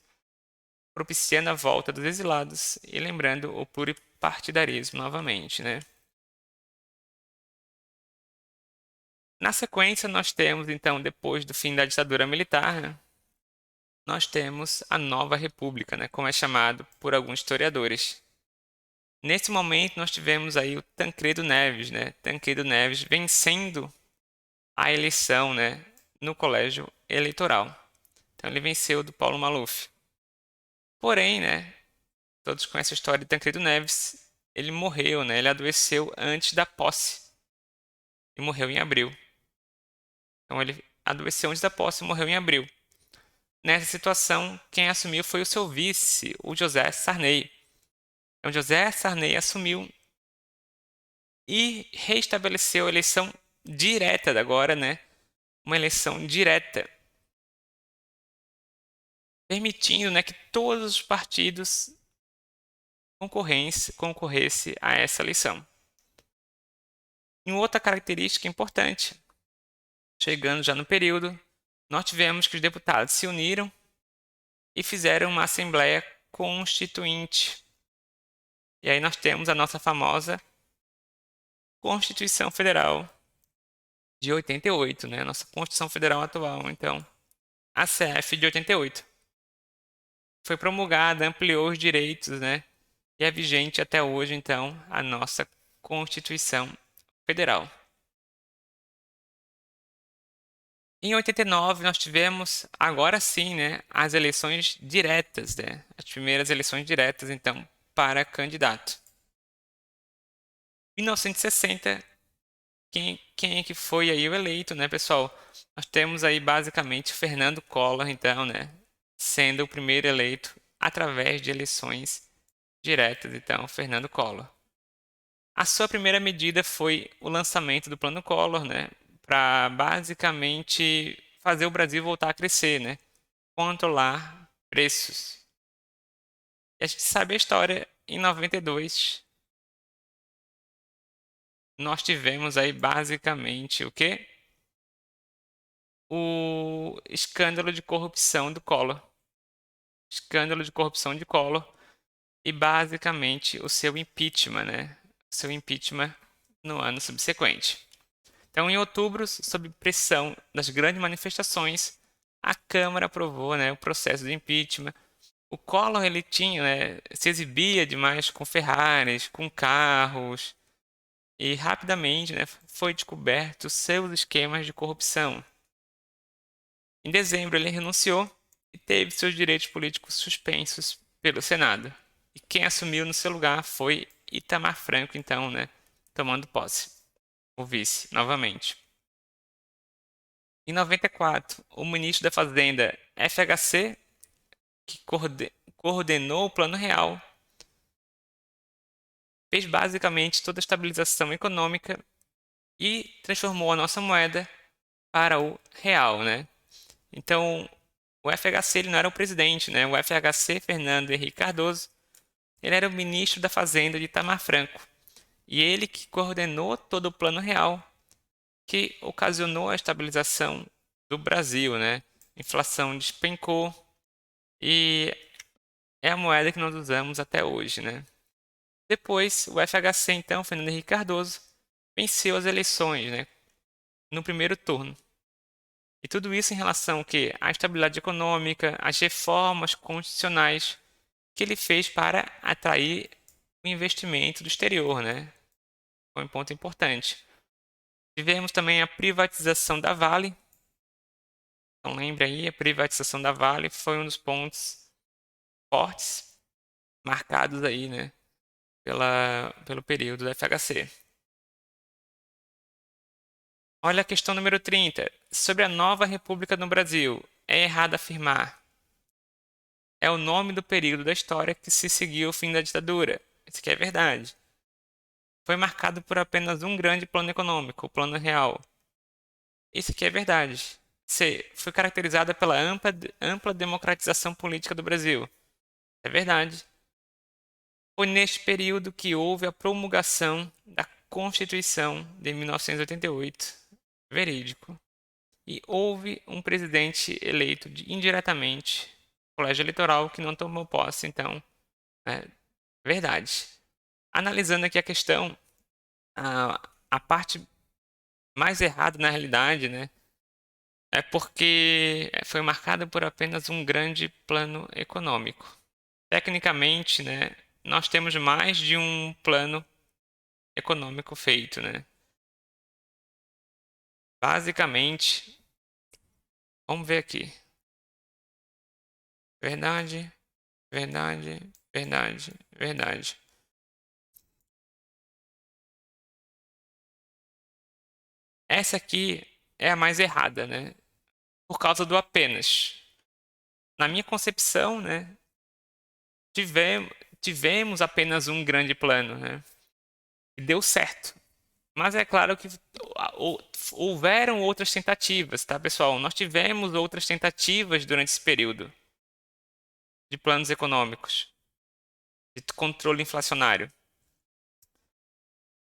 propiciando a volta dos exilados e lembrando o pluripartidarismo novamente, né? Na sequência, nós temos, então, depois do fim da ditadura militar, né, nós temos a Nova República, né, como é chamado por alguns historiadores. Nesse momento, nós tivemos aí o Tancredo Neves, né? Tancredo Neves vencendo a eleição, né, no colégio eleitoral. Então, ele venceu do Paulo Maluf. Porém, né, todos conhecem a história de Tancredo Neves. Ele morreu, né? Ele adoeceu antes da posse e morreu em abril. Então, ele adoeceu antes da posse e morreu em abril. Nessa situação, quem assumiu foi o seu vice, o José Sarney. Então, José Sarney assumiu e restabeleceu a eleição direta agora, né? Uma eleição direta. permitindo, né, que todos os partidos concorressem a essa eleição. E uma outra característica importante, chegando já no período, nós tivemos que os deputados se uniram e fizeram uma Assembleia Constituinte. E aí nós temos a nossa famosa Constituição Federal de 88, né? Nossa Constituição Federal atual, então, a CF de 88. Foi promulgada, ampliou os direitos, né? E é vigente até hoje, então, a nossa Constituição Federal. Em 89 nós tivemos, agora sim, né, as eleições diretas, né? As primeiras eleições diretas, então, para candidato. Em 1960, quem é que foi aí o eleito, né, pessoal? Nós temos aí basicamente Fernando Collor, então, né, sendo o primeiro eleito através de eleições diretas, então, Fernando Collor. A sua primeira medida foi o lançamento do Plano Collor, né, para basicamente fazer o Brasil voltar a crescer, né, controlar preços. E a gente sabe a história, em 92 nós tivemos aí basicamente o quê? O escândalo de corrupção do Collor. Escândalo de corrupção de Collor e basicamente o seu impeachment, né? O seu impeachment no ano subsequente. Então, em outubro, sob pressão das grandes manifestações, a Câmara aprovou, né, o processo de impeachment. O Collor ele tinha, né, se exibia demais com Ferraris, com carros, e rapidamente, né, foi descoberto seus esquemas de corrupção. Em dezembro, ele renunciou e teve seus direitos políticos suspensos pelo Senado. E quem assumiu no seu lugar foi Itamar Franco, então, né, tomando posse, o vice, novamente. Em 94, o ministro da Fazenda FHC, que coordenou o Plano Real, fez basicamente toda a estabilização econômica e transformou a nossa moeda para o real, né? Então, o FHC ele não era o presidente, né? O FHC, Fernando Henrique Cardoso, ele era o ministro da Fazenda de Itamar Franco. E ele que coordenou todo o Plano Real, que ocasionou a estabilização do Brasil, né? A inflação despencou e é a moeda que nós usamos até hoje, né? Depois, o FHC, então, Fernando Henrique Cardoso, venceu as eleições, né? No primeiro turno. E tudo isso em relação ao quê? À estabilidade econômica, às reformas constitucionais que ele fez para atrair o investimento do exterior, né? Foi um ponto importante. Tivemos também a privatização da Vale. Então lembre aí, a privatização da Vale foi um dos pontos fortes, marcados aí, né? Pelo período da FHC. Olha a questão número 30. Sobre a nova república no Brasil. É errado afirmar. É o nome do período da história que se seguiu o fim da ditadura. Isso aqui é verdade. Foi marcado por apenas um grande plano econômico, o Plano Real. Isso aqui é verdade. C. Foi caracterizada pela ampla democratização política do Brasil. É verdade. Foi neste período que houve a promulgação da Constituição de 1988. Verídico. E houve um presidente eleito indiretamente, colégio eleitoral, que não tomou posse, então, é verdade. Analisando aqui a questão, a parte mais errada na realidade, né, é porque foi marcada por apenas um grande plano econômico. Tecnicamente, né, nós temos mais de um plano econômico feito, né? Basicamente, vamos ver aqui. Verdade, verdade, verdade, verdade. Essa aqui é a mais errada, né? Por causa do apenas. Na minha concepção, né, tivemos, tivemos apenas um grande plano, né? E deu certo. Mas é claro que houveram outras tentativas, tá, pessoal? Nós tivemos outras tentativas durante esse período. de planos econômicos, de controle inflacionário.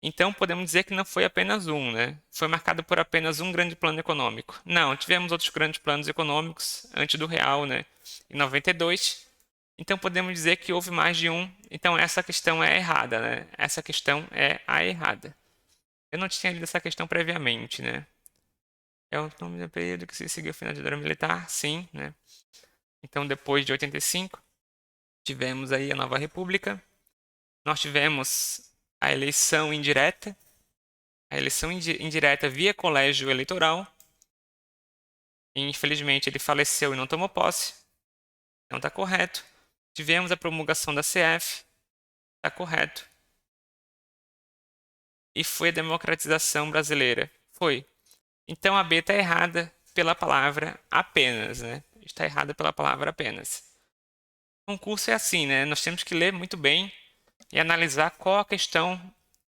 Então, podemos dizer que não foi apenas um, né? Foi marcado por apenas um grande plano econômico. Não, tivemos outros grandes planos econômicos antes do real, né? Em 92. Então, podemos dizer que houve mais de um. Então, essa questão é errada, né? Essa questão é a errada. Eu não tinha lido essa questão previamente, né? É o nome do período que se seguiu o final da ditadura militar, sim, né? Então, depois de 85, tivemos aí a nova república. Nós tivemos a eleição indireta, indireta via colégio eleitoral. E, infelizmente, ele faleceu e não tomou posse. Não está correto. Tivemos a promulgação da CF. Está correto. E foi a democratização brasileira. Foi. Então a B está errada pela palavra apenas, né? Está errada pela palavra apenas. O concurso é assim, né? Nós temos que ler muito bem e analisar qual a questão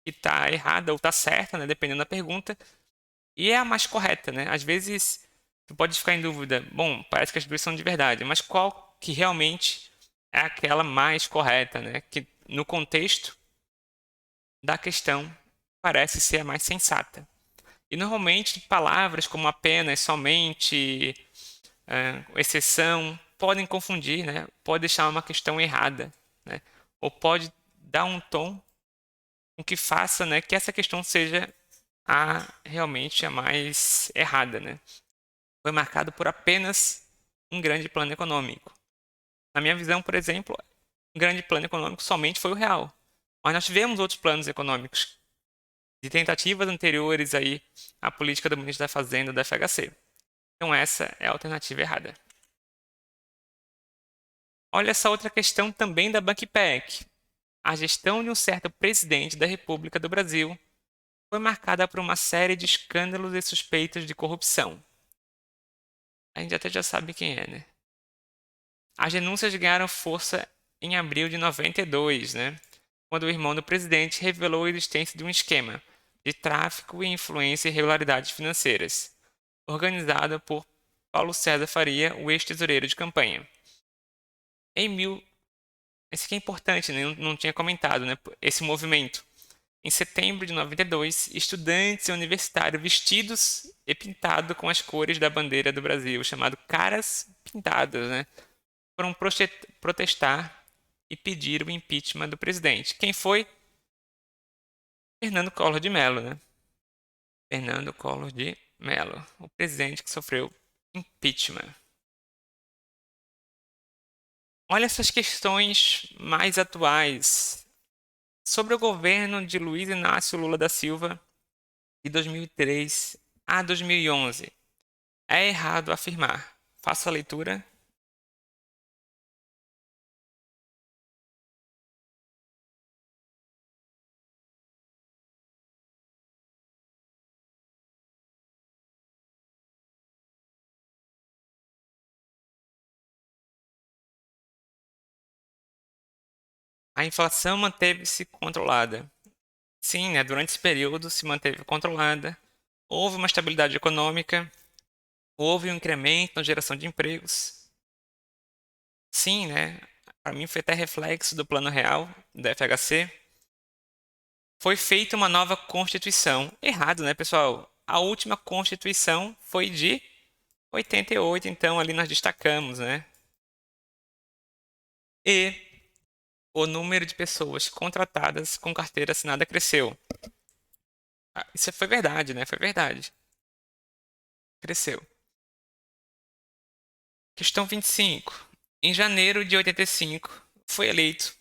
que está errada ou está certa, né? Dependendo da pergunta. E é a mais correta, né? Às vezes tu pode ficar em dúvida. Bom, parece que as duas são de verdade, mas qual que realmente é aquela mais correta, né? Que no contexto da questão parece ser a mais sensata. E normalmente palavras como apenas, somente, exceção, podem confundir, né? Pode deixar uma questão errada, né? Ou pode dar um tom com que faça, né, que essa questão seja realmente a mais errada, né? Foi marcado por apenas um grande plano econômico. Na minha visão, por exemplo, um grande plano econômico somente foi o real. Mas nós tivemos outros planos econômicos de tentativas anteriores aí à política do ministro da Fazenda da FHC. Então essa é a alternativa errada. Olha essa outra questão também da BanQPEC. A gestão de um certo presidente da República do Brasil foi marcada por uma série de escândalos e suspeitas de corrupção. A gente até já sabe quem é, né? As denúncias ganharam força em abril de 92, né? Quando o irmão do presidente revelou a existência de um esquema de tráfico e influência e irregularidades financeiras, organizado por Paulo César Faria, o ex-tesoureiro de campanha. Em mil... Esse aqui é importante, né? Não tinha comentado, né? Esse movimento. Em setembro de 92, estudantes universitários vestidos e pintados com as cores da bandeira do Brasil, chamado Caras Pintadas, né? Foram protestar e pedir o impeachment do presidente. Quem foi? Fernando Collor de Mello, né? Fernando Collor de Mello, o presidente que sofreu impeachment. Olha essas questões mais atuais sobre o governo de Luiz Inácio Lula da Silva de 2003 a 2011. É errado afirmar. Faça a leitura. A inflação manteve-se controlada. Sim, né, durante esse período se manteve controlada. Houve uma estabilidade econômica. Houve um incremento na geração de empregos. Sim, né? Para mim foi até reflexo do Plano Real da FHC. Foi feita uma nova Constituição. Errado, né, pessoal? A última Constituição foi de 88, então ali nós destacamos, né? E o número de pessoas contratadas com carteira assinada cresceu. Isso foi verdade, né? Foi verdade. Cresceu. Questão 25. Em janeiro de 85, foi eleito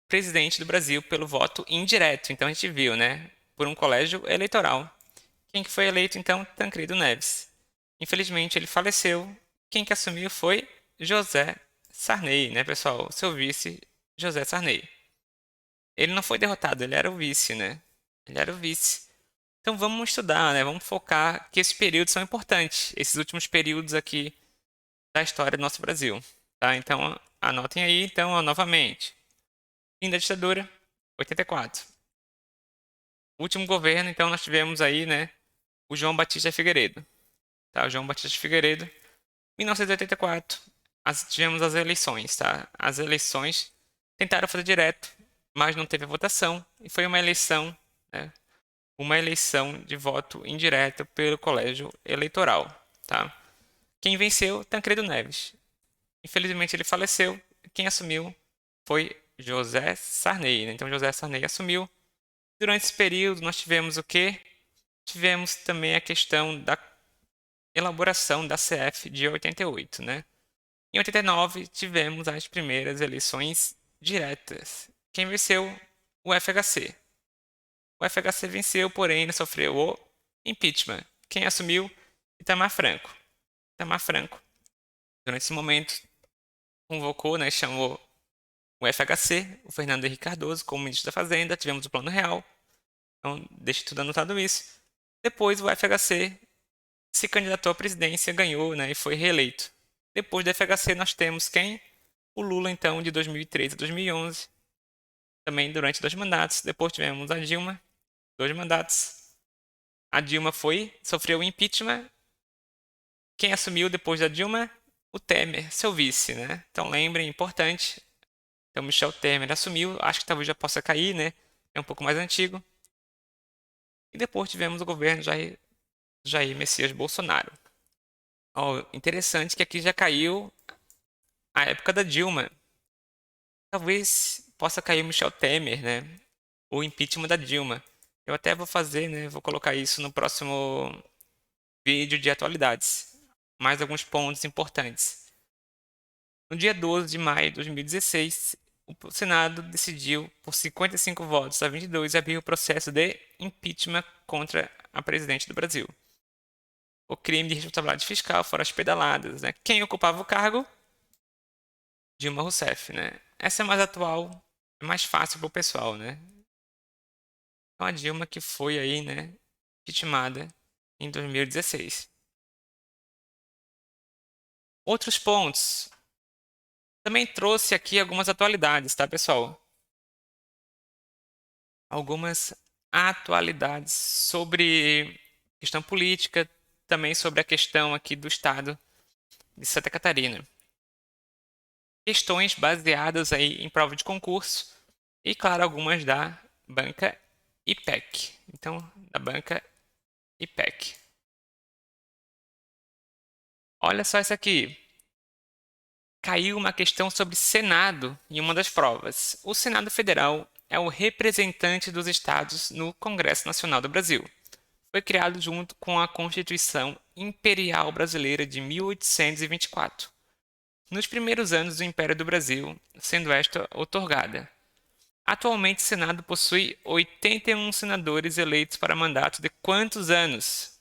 presidente do Brasil pelo voto indireto. Então a gente viu, né? Por um colégio eleitoral. Quem que foi eleito, então? Tancredo Neves. Infelizmente, ele faleceu. Quem que assumiu foi José Sarney, né, pessoal? Seu vice, José Sarney. Ele não foi derrotado, ele era o vice, né? Ele era o vice. Então vamos estudar, né? Vamos focar que esses períodos são importantes. Esses últimos períodos aqui da história do nosso Brasil, tá? Então anotem aí, então, ó, novamente. Fim da ditadura, 84. Último governo, então nós tivemos aí, né, o João Batista Figueiredo, tá? O João Batista Figueiredo, 1984. tivemos as eleições, tá? As eleições tentaram fazer direto, mas não teve votação e foi né, uma eleição de voto indireto pelo colégio eleitoral, tá? Quem venceu? Tancredo Neves. Infelizmente ele faleceu. Quem assumiu foi José Sarney, né? Então José Sarney assumiu. Durante esse período nós tivemos o quê? Tivemos também a questão da elaboração da CF de 88, né? Em 89 tivemos as primeiras eleições diretas. Quem venceu? O FHC. O FHC venceu, porém ele sofreu o impeachment. Quem assumiu? Itamar Franco. Itamar Franco, durante esse momento, convocou, né, chamou o FHC, o Fernando Henrique Cardoso, como ministro da Fazenda, tivemos o Plano Real. Então, deixe tudo anotado isso. Depois, o FHC se candidatou à presidência, ganhou, né, e foi reeleito. Depois do FHC, nós temos quem? O Lula, então, de 2013 a 2011, também durante 2 mandatos. Depois tivemos a Dilma, 2 mandatos. A Dilma sofreu o impeachment. Quem assumiu depois da Dilma? O Temer, seu vice, né? Então lembrem, importante. Então Michel Temer assumiu, acho que talvez já possa cair, né? É um pouco mais antigo. E depois tivemos o governo Jair Messias Bolsonaro. Ó, interessante que aqui já caiu a época da Dilma. Talvez possa cair o Michel Temer, né? O impeachment da Dilma. Eu até vou fazer, né? Vou colocar isso no próximo vídeo de atualidades. Mais alguns pontos importantes. No dia 12 de maio de 2016, o Senado decidiu, por 55 votos a 22, abrir o processo de impeachment contra a presidente do Brasil. O crime de responsabilidade fiscal foram as pedaladas, né? Quem ocupava o cargo? Dilma Rousseff, né? Essa é mais atual, é mais fácil para o pessoal, né? Então a Dilma que foi aí, né, impeachmentada em 2016. Outros pontos. Também trouxe aqui algumas atualidades, tá, pessoal? Algumas atualidades sobre questão política, também sobre a questão aqui do estado de Santa Catarina. Questões baseadas aí em prova de concurso e, claro, algumas da banca IPEC. Então, da banca IPEC. Olha só isso aqui. Caiu uma questão sobre Senado em uma das provas. O Senado Federal é o representante dos estados no Congresso Nacional do Brasil. Foi criado junto com a Constituição Imperial Brasileira de 1824, nos primeiros anos do Império do Brasil, sendo esta outorgada. Atualmente, o Senado possui 81 senadores eleitos para mandato de quantos anos?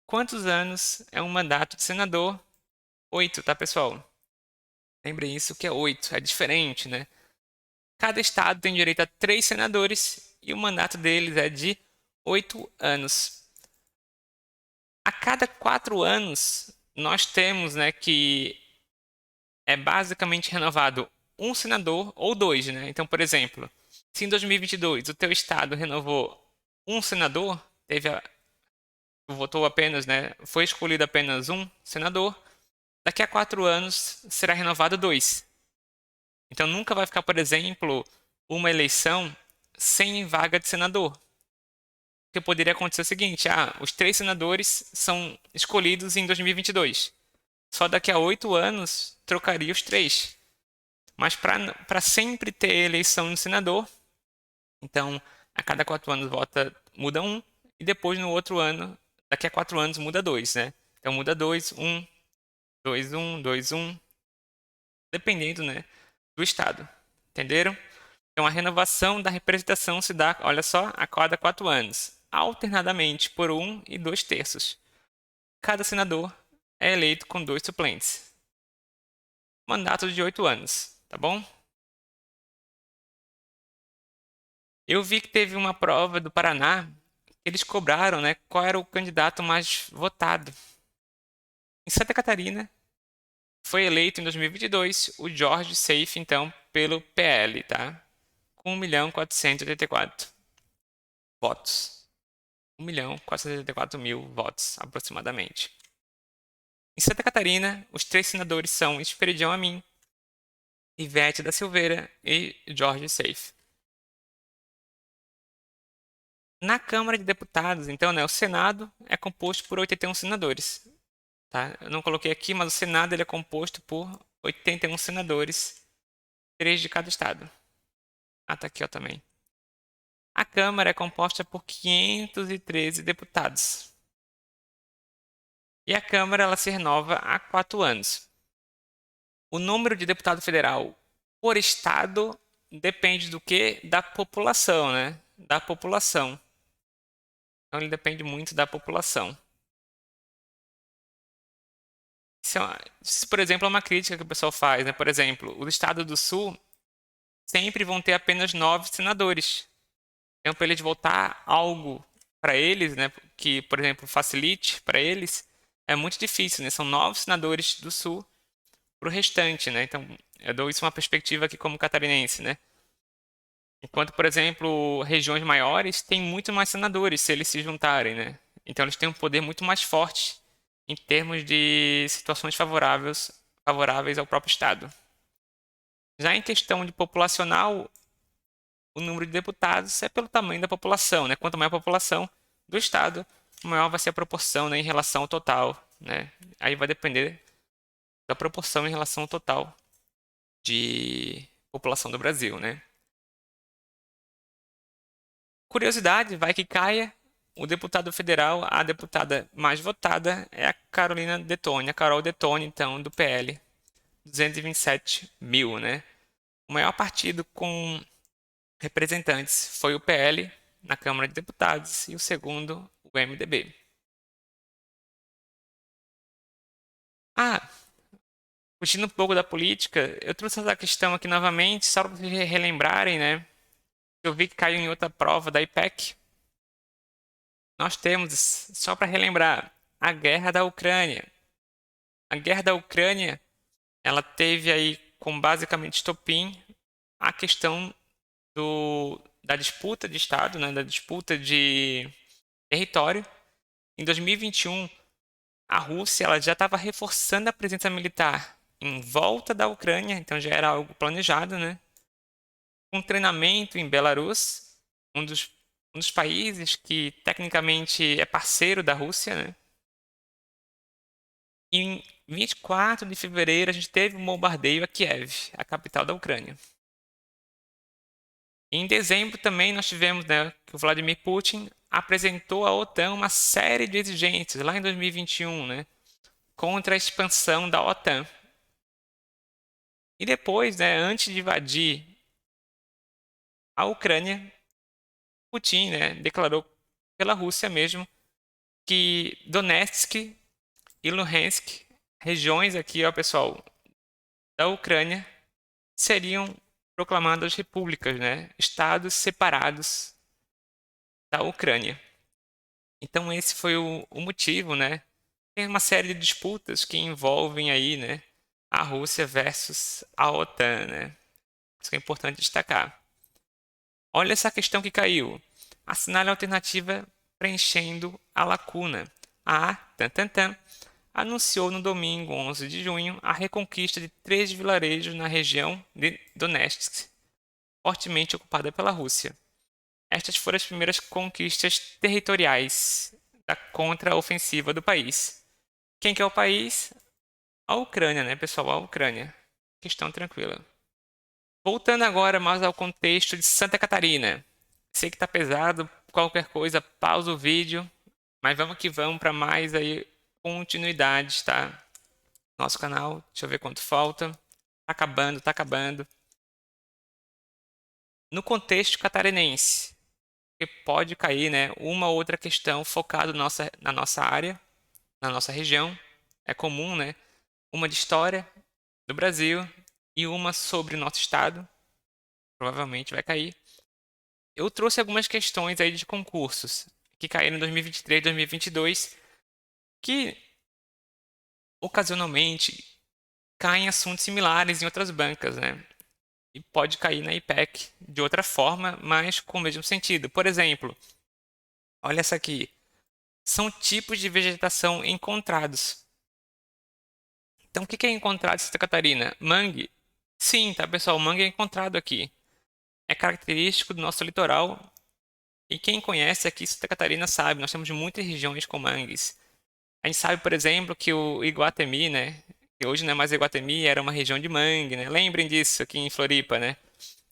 Quantos anos é um mandato de senador? 8, tá, pessoal? Lembrem isso que é 8, é diferente, né? Cada estado tem direito a 3 senadores e o mandato deles é de 8 anos. A cada 4 anos, nós temos, né, que é basicamente renovado um senador ou dois, né? Então, por exemplo, se em 2022 o teu estado renovou um senador, votou apenas, né? Foi escolhido apenas um senador, daqui a 4 anos será renovado dois. Então nunca vai ficar, por exemplo, uma eleição sem vaga de senador. Porque poderia acontecer o seguinte: os 3 senadores são escolhidos em 2022. Só daqui a 8 anos trocaria os 3. Mas para sempre ter eleição de senador, então a cada 4 anos muda um, e depois no outro ano, daqui a 4 anos, muda dois, né? Então muda dois, um, dois, um, dois, um, dependendo, né, do estado. Entenderam? Então a renovação da representação se dá, olha só, a cada 4 anos, alternadamente por 1 e 2 terços. Cada senador é eleito com 2 suplentes. Mandato de 8 anos, tá bom? Eu vi que teve uma prova do Paraná que eles cobraram, né, qual era o candidato mais votado. Em Santa Catarina, foi eleito em 2022 o Jorge Seife, então, pelo PL, tá? Com 1.484 votos. 1.484.000 votos, aproximadamente. Em Santa Catarina, os 3 senadores são Esperidião Amin, Ivete da Silveira e Jorge Seif. Na Câmara de Deputados, então, né, o Senado é composto por 81 senadores. Tá? Eu não coloquei aqui, mas o Senado ele é composto por 81 senadores, 3 de cada estado. Ah, tá aqui ó, também. A Câmara é composta por 513 deputados. E a Câmara ela se renova há 4 anos. O número de deputado federal por estado depende do quê? Da população, né? Da população. Então ele depende muito da população. Isso, por exemplo, é uma crítica que o pessoal faz, né? Por exemplo, os estados do Sul sempre vão ter apenas 9 senadores. Então, para eles votar algo para eles, né, que, por exemplo, facilite para eles, é muito difícil, né? São 9 senadores do Sul para o restante, né? Então, eu dou isso uma perspectiva aqui como catarinense, né? Enquanto, por exemplo, regiões maiores têm muito mais senadores se eles se juntarem, né? Então, eles têm um poder muito mais forte em termos de situações favoráveis ao próprio Estado. Já em questão de populacional, o número de deputados é pelo tamanho da população, né? Quanto maior a população do estado, maior vai ser a proporção, né, em relação ao total, né? Aí vai depender da proporção em relação ao total de população do Brasil, né? Curiosidade, vai que caia, o deputado federal, a deputada mais votada é a Carolina Detone, a Carol Detone, então, do PL, 227 mil, né? O maior partido com representantes foi o PL na Câmara de Deputados e o segundo, o MDB. Ah, fugindo um pouco da política, eu trouxe essa questão aqui novamente, só para vocês relembrarem, né? Eu vi que caiu em outra prova da IPEC. Nós temos, só para relembrar, a guerra da Ucrânia. A guerra da Ucrânia, ela teve aí como basicamente estopim a questão da disputa de Estado, né? Da disputa de território. Em 2021, a Rússia ela já estava reforçando a presença militar em volta da Ucrânia, então já era algo planejado, né? Um treinamento em Belarus, um dos, um dos países que tecnicamente é parceiro da Rússia, né? E em 24 de fevereiro a gente teve um bombardeio a Kiev, a capital da Ucrânia. Em dezembro também nós tivemos, né, que o Vladimir Putin apresentou à OTAN uma série de exigências lá em 2021, né, contra a expansão da OTAN. E depois, né, antes de invadir a Ucrânia, Putin, né, declarou pela Rússia mesmo que Donetsk e Luhansk, regiões aqui, ó, pessoal, da Ucrânia, seriam proclamadas repúblicas, né, estados separados da Ucrânia. Então esse foi o motivo, né? Tem uma série de disputas que envolvem aí, né, a Rússia versus a OTAN, né? Isso que é importante destacar. Olha essa questão que caiu. Assinale a alternativa preenchendo a lacuna. A tan, tan, tan, anunciou no domingo 11 de junho a reconquista de 3 vilarejos na região de Donetsk, fortemente ocupada pela Rússia. Estas foram as primeiras conquistas territoriais da contra-ofensiva do país. Quem que é o país? A Ucrânia, né, pessoal? A Ucrânia. Questão tranquila. Voltando agora mais ao contexto de Santa Catarina. Sei que tá pesado, qualquer coisa, pausa o vídeo, mas vamos que vamos para mais aí continuidade, tá? Nosso canal, deixa eu ver quanto falta. Tá acabando, tá acabando. No contexto catarinense, que pode cair, né, uma ou outra questão focada na nossa área, na nossa região. É comum, né? Uma de história do Brasil e uma sobre o nosso estado. Provavelmente vai cair. Eu trouxe algumas questões aí de concursos que caíram em 2023 e 2022 que ocasionalmente caem assuntos similares em outras bancas, né? E pode cair na IPEC de outra forma, mas com o mesmo sentido. Por exemplo, olha essa aqui. São tipos de vegetação encontrados. Então, o que é encontrado em Santa Catarina? Mangue? Sim, tá, pessoal? O mangue é encontrado aqui. É característico do nosso litoral. E quem conhece aqui Santa Catarina sabe, nós temos muitas regiões com mangues. A gente sabe, por exemplo, que o Iguatemi, né? Que hoje não é mais Iguatemi, era uma região de mangue, né? Lembrem disso aqui em Floripa, né?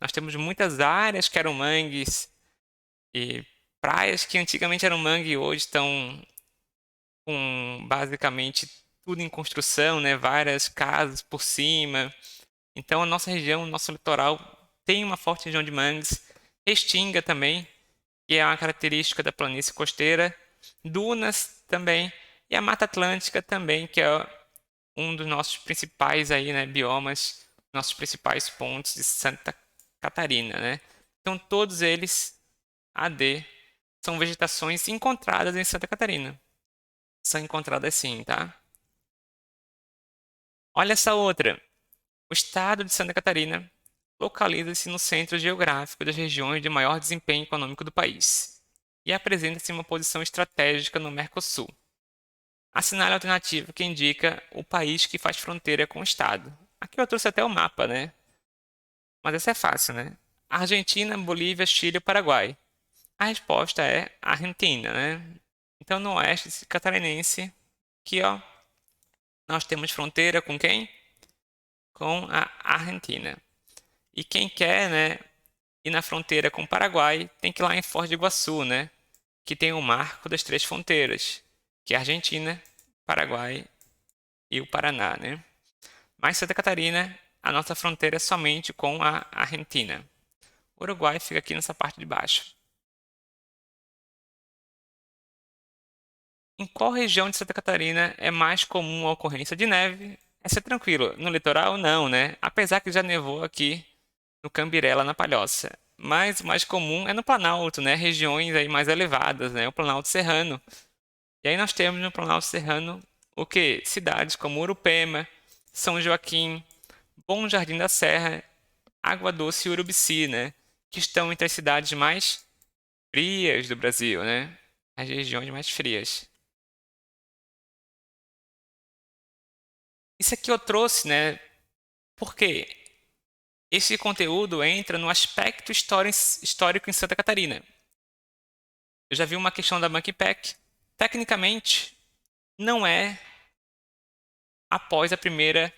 Nós temos muitas áreas que eram mangues e praias que antigamente eram mangue e hoje estão com basicamente tudo em construção, né? Várias casas por cima. Então a nossa região, o nosso litoral tem uma forte região de mangues. Restinga também, que é uma característica da planície costeira. Dunas também. E a Mata Atlântica também, que é um dos nossos principais aí, né, biomas, nossos principais pontos de Santa Catarina, né? Então todos eles AD são vegetações encontradas em Santa Catarina. São encontradas sim, tá? Olha essa outra. O estado de Santa Catarina localiza-se no centro geográfico das regiões de maior desempenho econômico do país e apresenta-se uma posição estratégica no Mercosul. Assinale a alternativa que indica o país que faz fronteira com o estado. Aqui eu trouxe até o mapa, né? Mas essa é fácil, né? Argentina, Bolívia, Chile e Paraguai. A resposta é Argentina, né? Então, no oeste catarinense, aqui, ó, nós temos fronteira com quem? Com a Argentina. E quem quer, né, ir na fronteira com o Paraguai, tem que ir lá em Foz do Iguaçu, né? Que tem o marco das três fronteiras, que é a Argentina, Paraguai e o Paraná, né? Mas Santa Catarina, a nossa fronteira é somente com a Argentina. O Uruguai fica aqui nessa parte de baixo. Em qual região de Santa Catarina é mais comum a ocorrência de neve? Essa é tranquilo. No litoral, não, né? Apesar que já nevou aqui no Cambirela, na Palhoça. Mas o mais comum é no Planalto, né? Regiões aí mais elevadas, né? O Planalto Serrano. E aí nós temos no Planalto Serrano o quê? Cidades como Urupema, São Joaquim, Bom Jardim da Serra, Água Doce e Urubici, né? Que estão entre as cidades mais frias do Brasil, né? As regiões mais frias. Isso aqui eu trouxe, né? Porque esse conteúdo entra no aspecto histórico em Santa Catarina. Eu já vi uma questão da Monkeypack. Tecnicamente, não é após a Primeira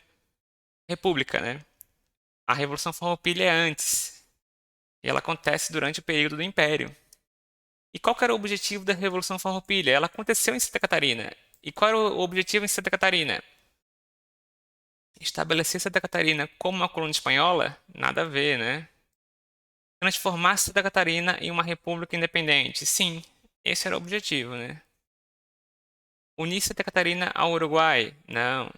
República, né? A Revolução Farroupilha é antes. E ela acontece durante o período do Império. E qual que era o objetivo da Revolução Farroupilha? Ela aconteceu em Santa Catarina. E qual era o objetivo em Santa Catarina? Estabelecer Santa Catarina como uma colônia espanhola? Nada a ver, né? Transformar Santa Catarina em uma república independente? Sim, esse era o objetivo, né? Unir Santa Catarina ao Uruguai? Não.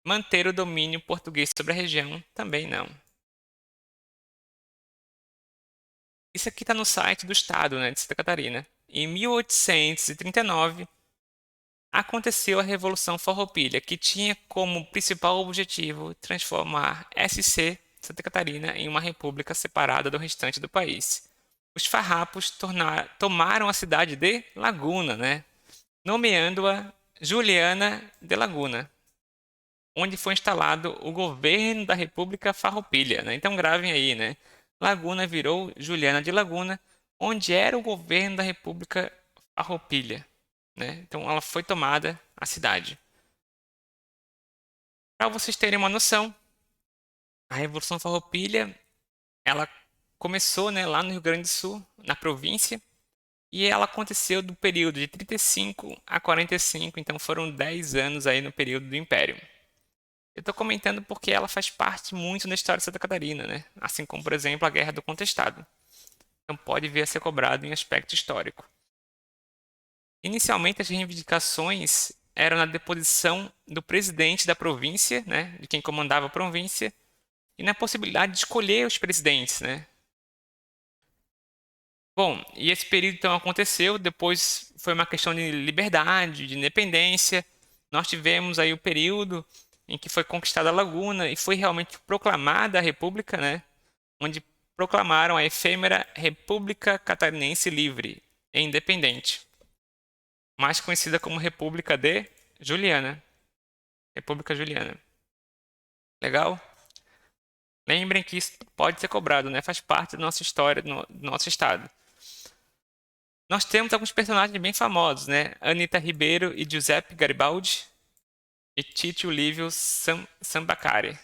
Manter o domínio português sobre a região? Também não. Isso aqui está no site do estado, né, de Santa Catarina. Em 1839, aconteceu a Revolução Farroupilha, que tinha como principal objetivo transformar SC Santa Catarina em uma república separada do restante do país. Os farrapos tomaram a cidade de Laguna, né, nomeando-a Juliana de Laguna, onde foi instalado o governo da República Farroupilha, né? Então gravem aí, né? Laguna virou Juliana de Laguna, onde era o governo da República Farroupilha, né? Então ela foi tomada a cidade. Para vocês terem uma noção, a Revolução Farroupilha, ela começou, né, lá no Rio Grande do Sul, na província, e ela aconteceu do período de 35 a 45, então foram 10 anos aí no período do Império. Eu estou comentando porque ela faz parte muito da história de Santa Catarina, né? Assim como, por exemplo, a Guerra do Contestado. Então pode vir a ser cobrado em aspecto histórico. Inicialmente, as reivindicações eram na deposição do presidente da província, né, de quem comandava a província, e na possibilidade de escolher os presidentes, né? Bom, e esse período então aconteceu, depois foi uma questão de liberdade, de independência. Nós tivemos aí o período em que foi conquistada a Laguna e foi realmente proclamada a República, né? Onde proclamaram a efêmera República Catarinense Livre e Independente, mais conhecida como República de Juliana. República Juliana. Legal? Lembrem que isso pode ser cobrado, né? Faz parte da nossa história, do nosso estado. Nós temos alguns personagens bem famosos, né? Anita Ribeiro e Giuseppe Garibaldi e Tito Livio Sambacari,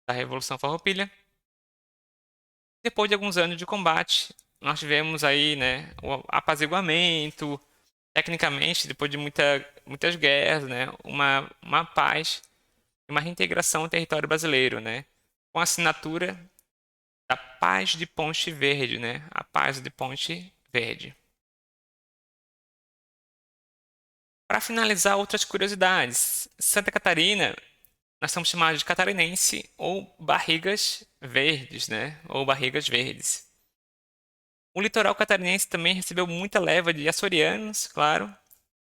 da Revolução Farroupilha. Depois de alguns anos de combate, nós tivemos aí, né, o apaziguamento, tecnicamente, depois de muitas guerras, né, uma paz e uma reintegração ao território brasileiro, né, com a assinatura da Paz de Ponte Verde, né, a Paz de Ponte Verde. Para finalizar, outras curiosidades. Santa Catarina, nós somos chamados de catarinense ou barrigas verdes, né, ou barrigas verdes. O litoral catarinense também recebeu muita leva de açorianos, claro,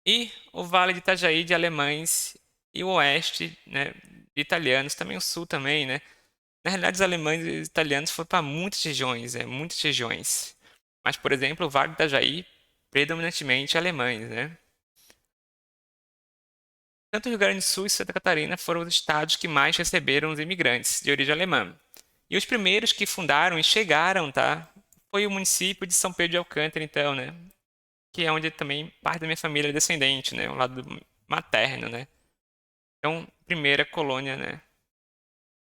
e o Vale de Itajaí de alemães e o oeste, né, de italianos, também o sul também, né? Na realidade, os alemães e os italianos foram para muitas regiões, né? Muitas regiões. Mas, por exemplo, o Vale do Itajaí, predominantemente alemães, né? Tanto o Rio Grande do Sul e Santa Catarina foram os estados que mais receberam os imigrantes de origem alemã. E os primeiros que fundaram e chegaram, tá? Foi o município de São Pedro de Alcântara, então, né? Que é onde também parte da minha família é descendente, né? O lado materno, né? Então, primeira colônia, né?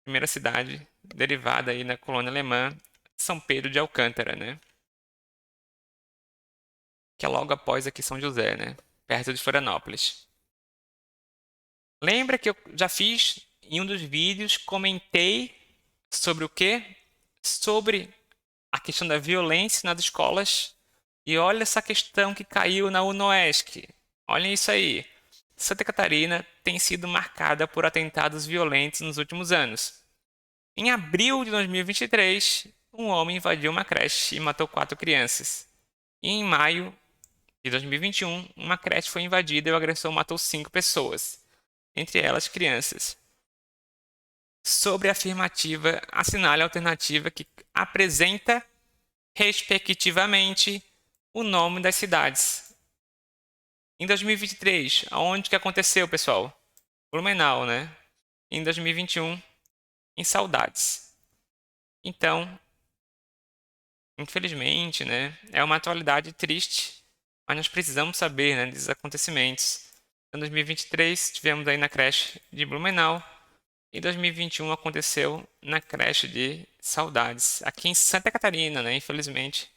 Primeira cidade derivada aí na colônia alemã, São Pedro de Alcântara, né? Que é logo após aqui São José, né? Perto de Florianópolis. Lembra que eu já fiz em um dos vídeos, comentei sobre o quê? Sobre a questão da violência nas escolas. E olha essa questão que caiu na UNOESC. Olhem isso aí. Santa Catarina tem sido marcada por atentados violentos nos últimos anos. Em abril de 2023, um homem invadiu uma creche e matou 4 crianças. E em maio de 2021, uma creche foi invadida e o agressor matou 5 pessoas, entre elas crianças. Sobre a afirmativa, assinale a alternativa que apresenta, respectivamente, o nome das cidades. Em 2023, aonde que aconteceu, pessoal? Blumenau, né? Em 2021, em Saudades. Então, infelizmente, né, é uma atualidade triste, mas nós precisamos saber, né, desses acontecimentos. Em 2023, tivemos aí na creche de Blumenau, e 2021 aconteceu na creche de Saudades, aqui em Santa Catarina, né, infelizmente.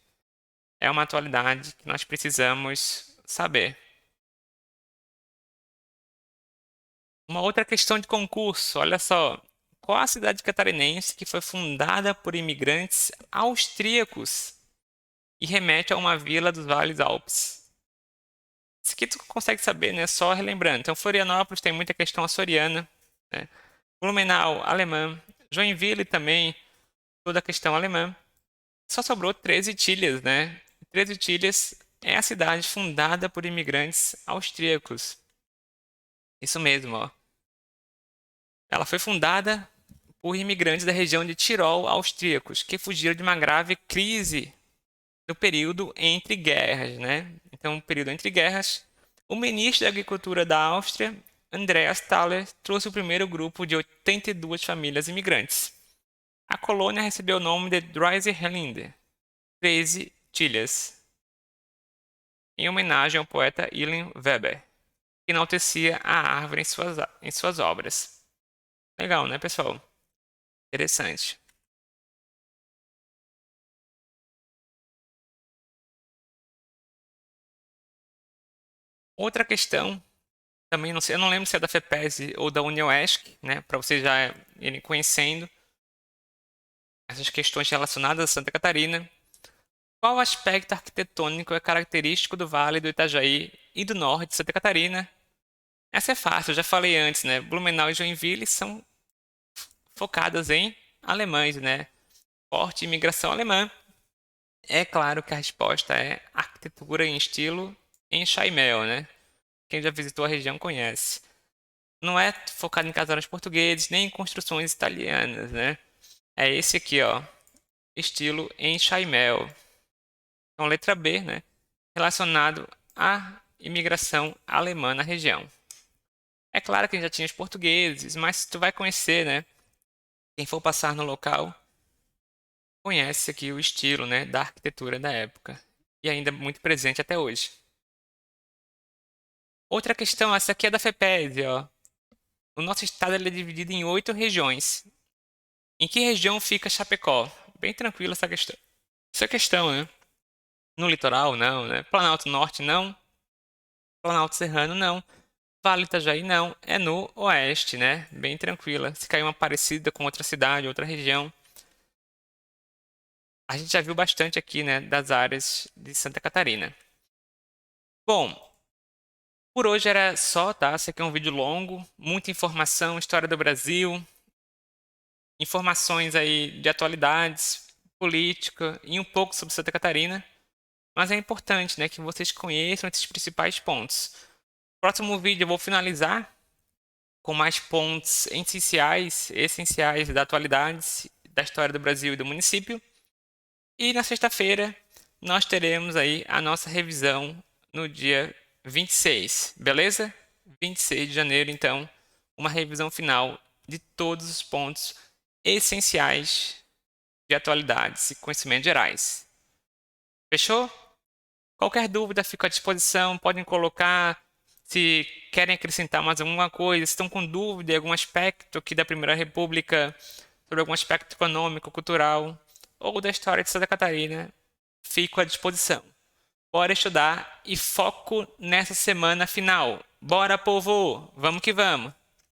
É uma atualidade que nós precisamos saber. Uma outra questão de concurso, olha só. Qual a cidade catarinense que foi fundada por imigrantes austríacos e remete a uma vila dos Vales Alpes? Isso aqui tu consegue saber, né? Só relembrando. Então, Florianópolis tem muita questão açoriana, né? Blumenau, alemã. Joinville também, toda a questão alemã. Só sobrou 13 Itilhas, né? 13 Itilhas é a cidade fundada por imigrantes austríacos. Isso mesmo, ó. Ela foi fundada por imigrantes da região de Tirol austríacos, que fugiram de uma grave crise no período entre guerras, né? Então, no período entre guerras, o ministro da Agricultura da Áustria, Andreas Thaler, trouxe o primeiro grupo de 82 famílias imigrantes. A colônia recebeu o nome de Dreiserlinde, 13 Tilhas, em homenagem ao poeta Wilhelm Weber, que enaltecia a árvore em suas obras. Legal, né, pessoal? Interessante. Outra questão, também não sei, eu não lembro se é da FEPES ou da UniOesc, né, para vocês já irem conhecendo essas questões relacionadas a Santa Catarina. Qual aspecto arquitetônico é característico do Vale do Itajaí e do Norte de Santa Catarina? Essa é fácil, eu já falei antes, né? Blumenau e Joinville são focadas em alemães, né? Forte imigração alemã. É claro que a resposta é arquitetura em estilo em Chaimel, né? Quem já visitou a região conhece. Não é focado em casarões portugueses nem em construções italianas, né? É esse aqui, ó, estilo em Chaimel. Então, letra B, né? Relacionado à imigração alemã na região. É claro que já tinha os portugueses, mas tu vai conhecer, né? Quem for passar no local conhece aqui o estilo, né, da arquitetura da época e ainda muito presente até hoje. Outra questão, essa aqui é da FEPESE, ó. O nosso estado ele é dividido em 8 regiões. Em que região fica Chapecó? Bem tranquila essa questão. Essa questão, né? No litoral, não, né? Planalto Norte, não. Planalto Serrano, não. Vale do Itajaí, não. É no oeste, né? Bem tranquila. Se cair uma parecida com outra cidade, outra região. A gente já viu bastante aqui, né? Das áreas de Santa Catarina. Bom, por hoje era só, tá? Esse aqui é um vídeo longo. Muita informação, história do Brasil. Informações aí de atualidades, política e um pouco sobre Santa Catarina. Mas é importante, né, que vocês conheçam esses principais pontos. Próximo vídeo eu vou finalizar com mais pontos essenciais da atualidade, da história do Brasil e do município. E na sexta-feira nós teremos aí a nossa revisão no dia 26, beleza? 26 de janeiro, então, uma revisão final de todos os pontos essenciais de atualidades e conhecimentos gerais. Fechou? Qualquer dúvida, fico à disposição. Podem colocar se querem acrescentar mais alguma coisa, se estão com dúvida em algum aspecto aqui da Primeira República, sobre algum aspecto econômico, cultural ou da história de Santa Catarina, fico à disposição. Bora estudar e foco nessa semana final. Bora, povo! Vamos que vamos!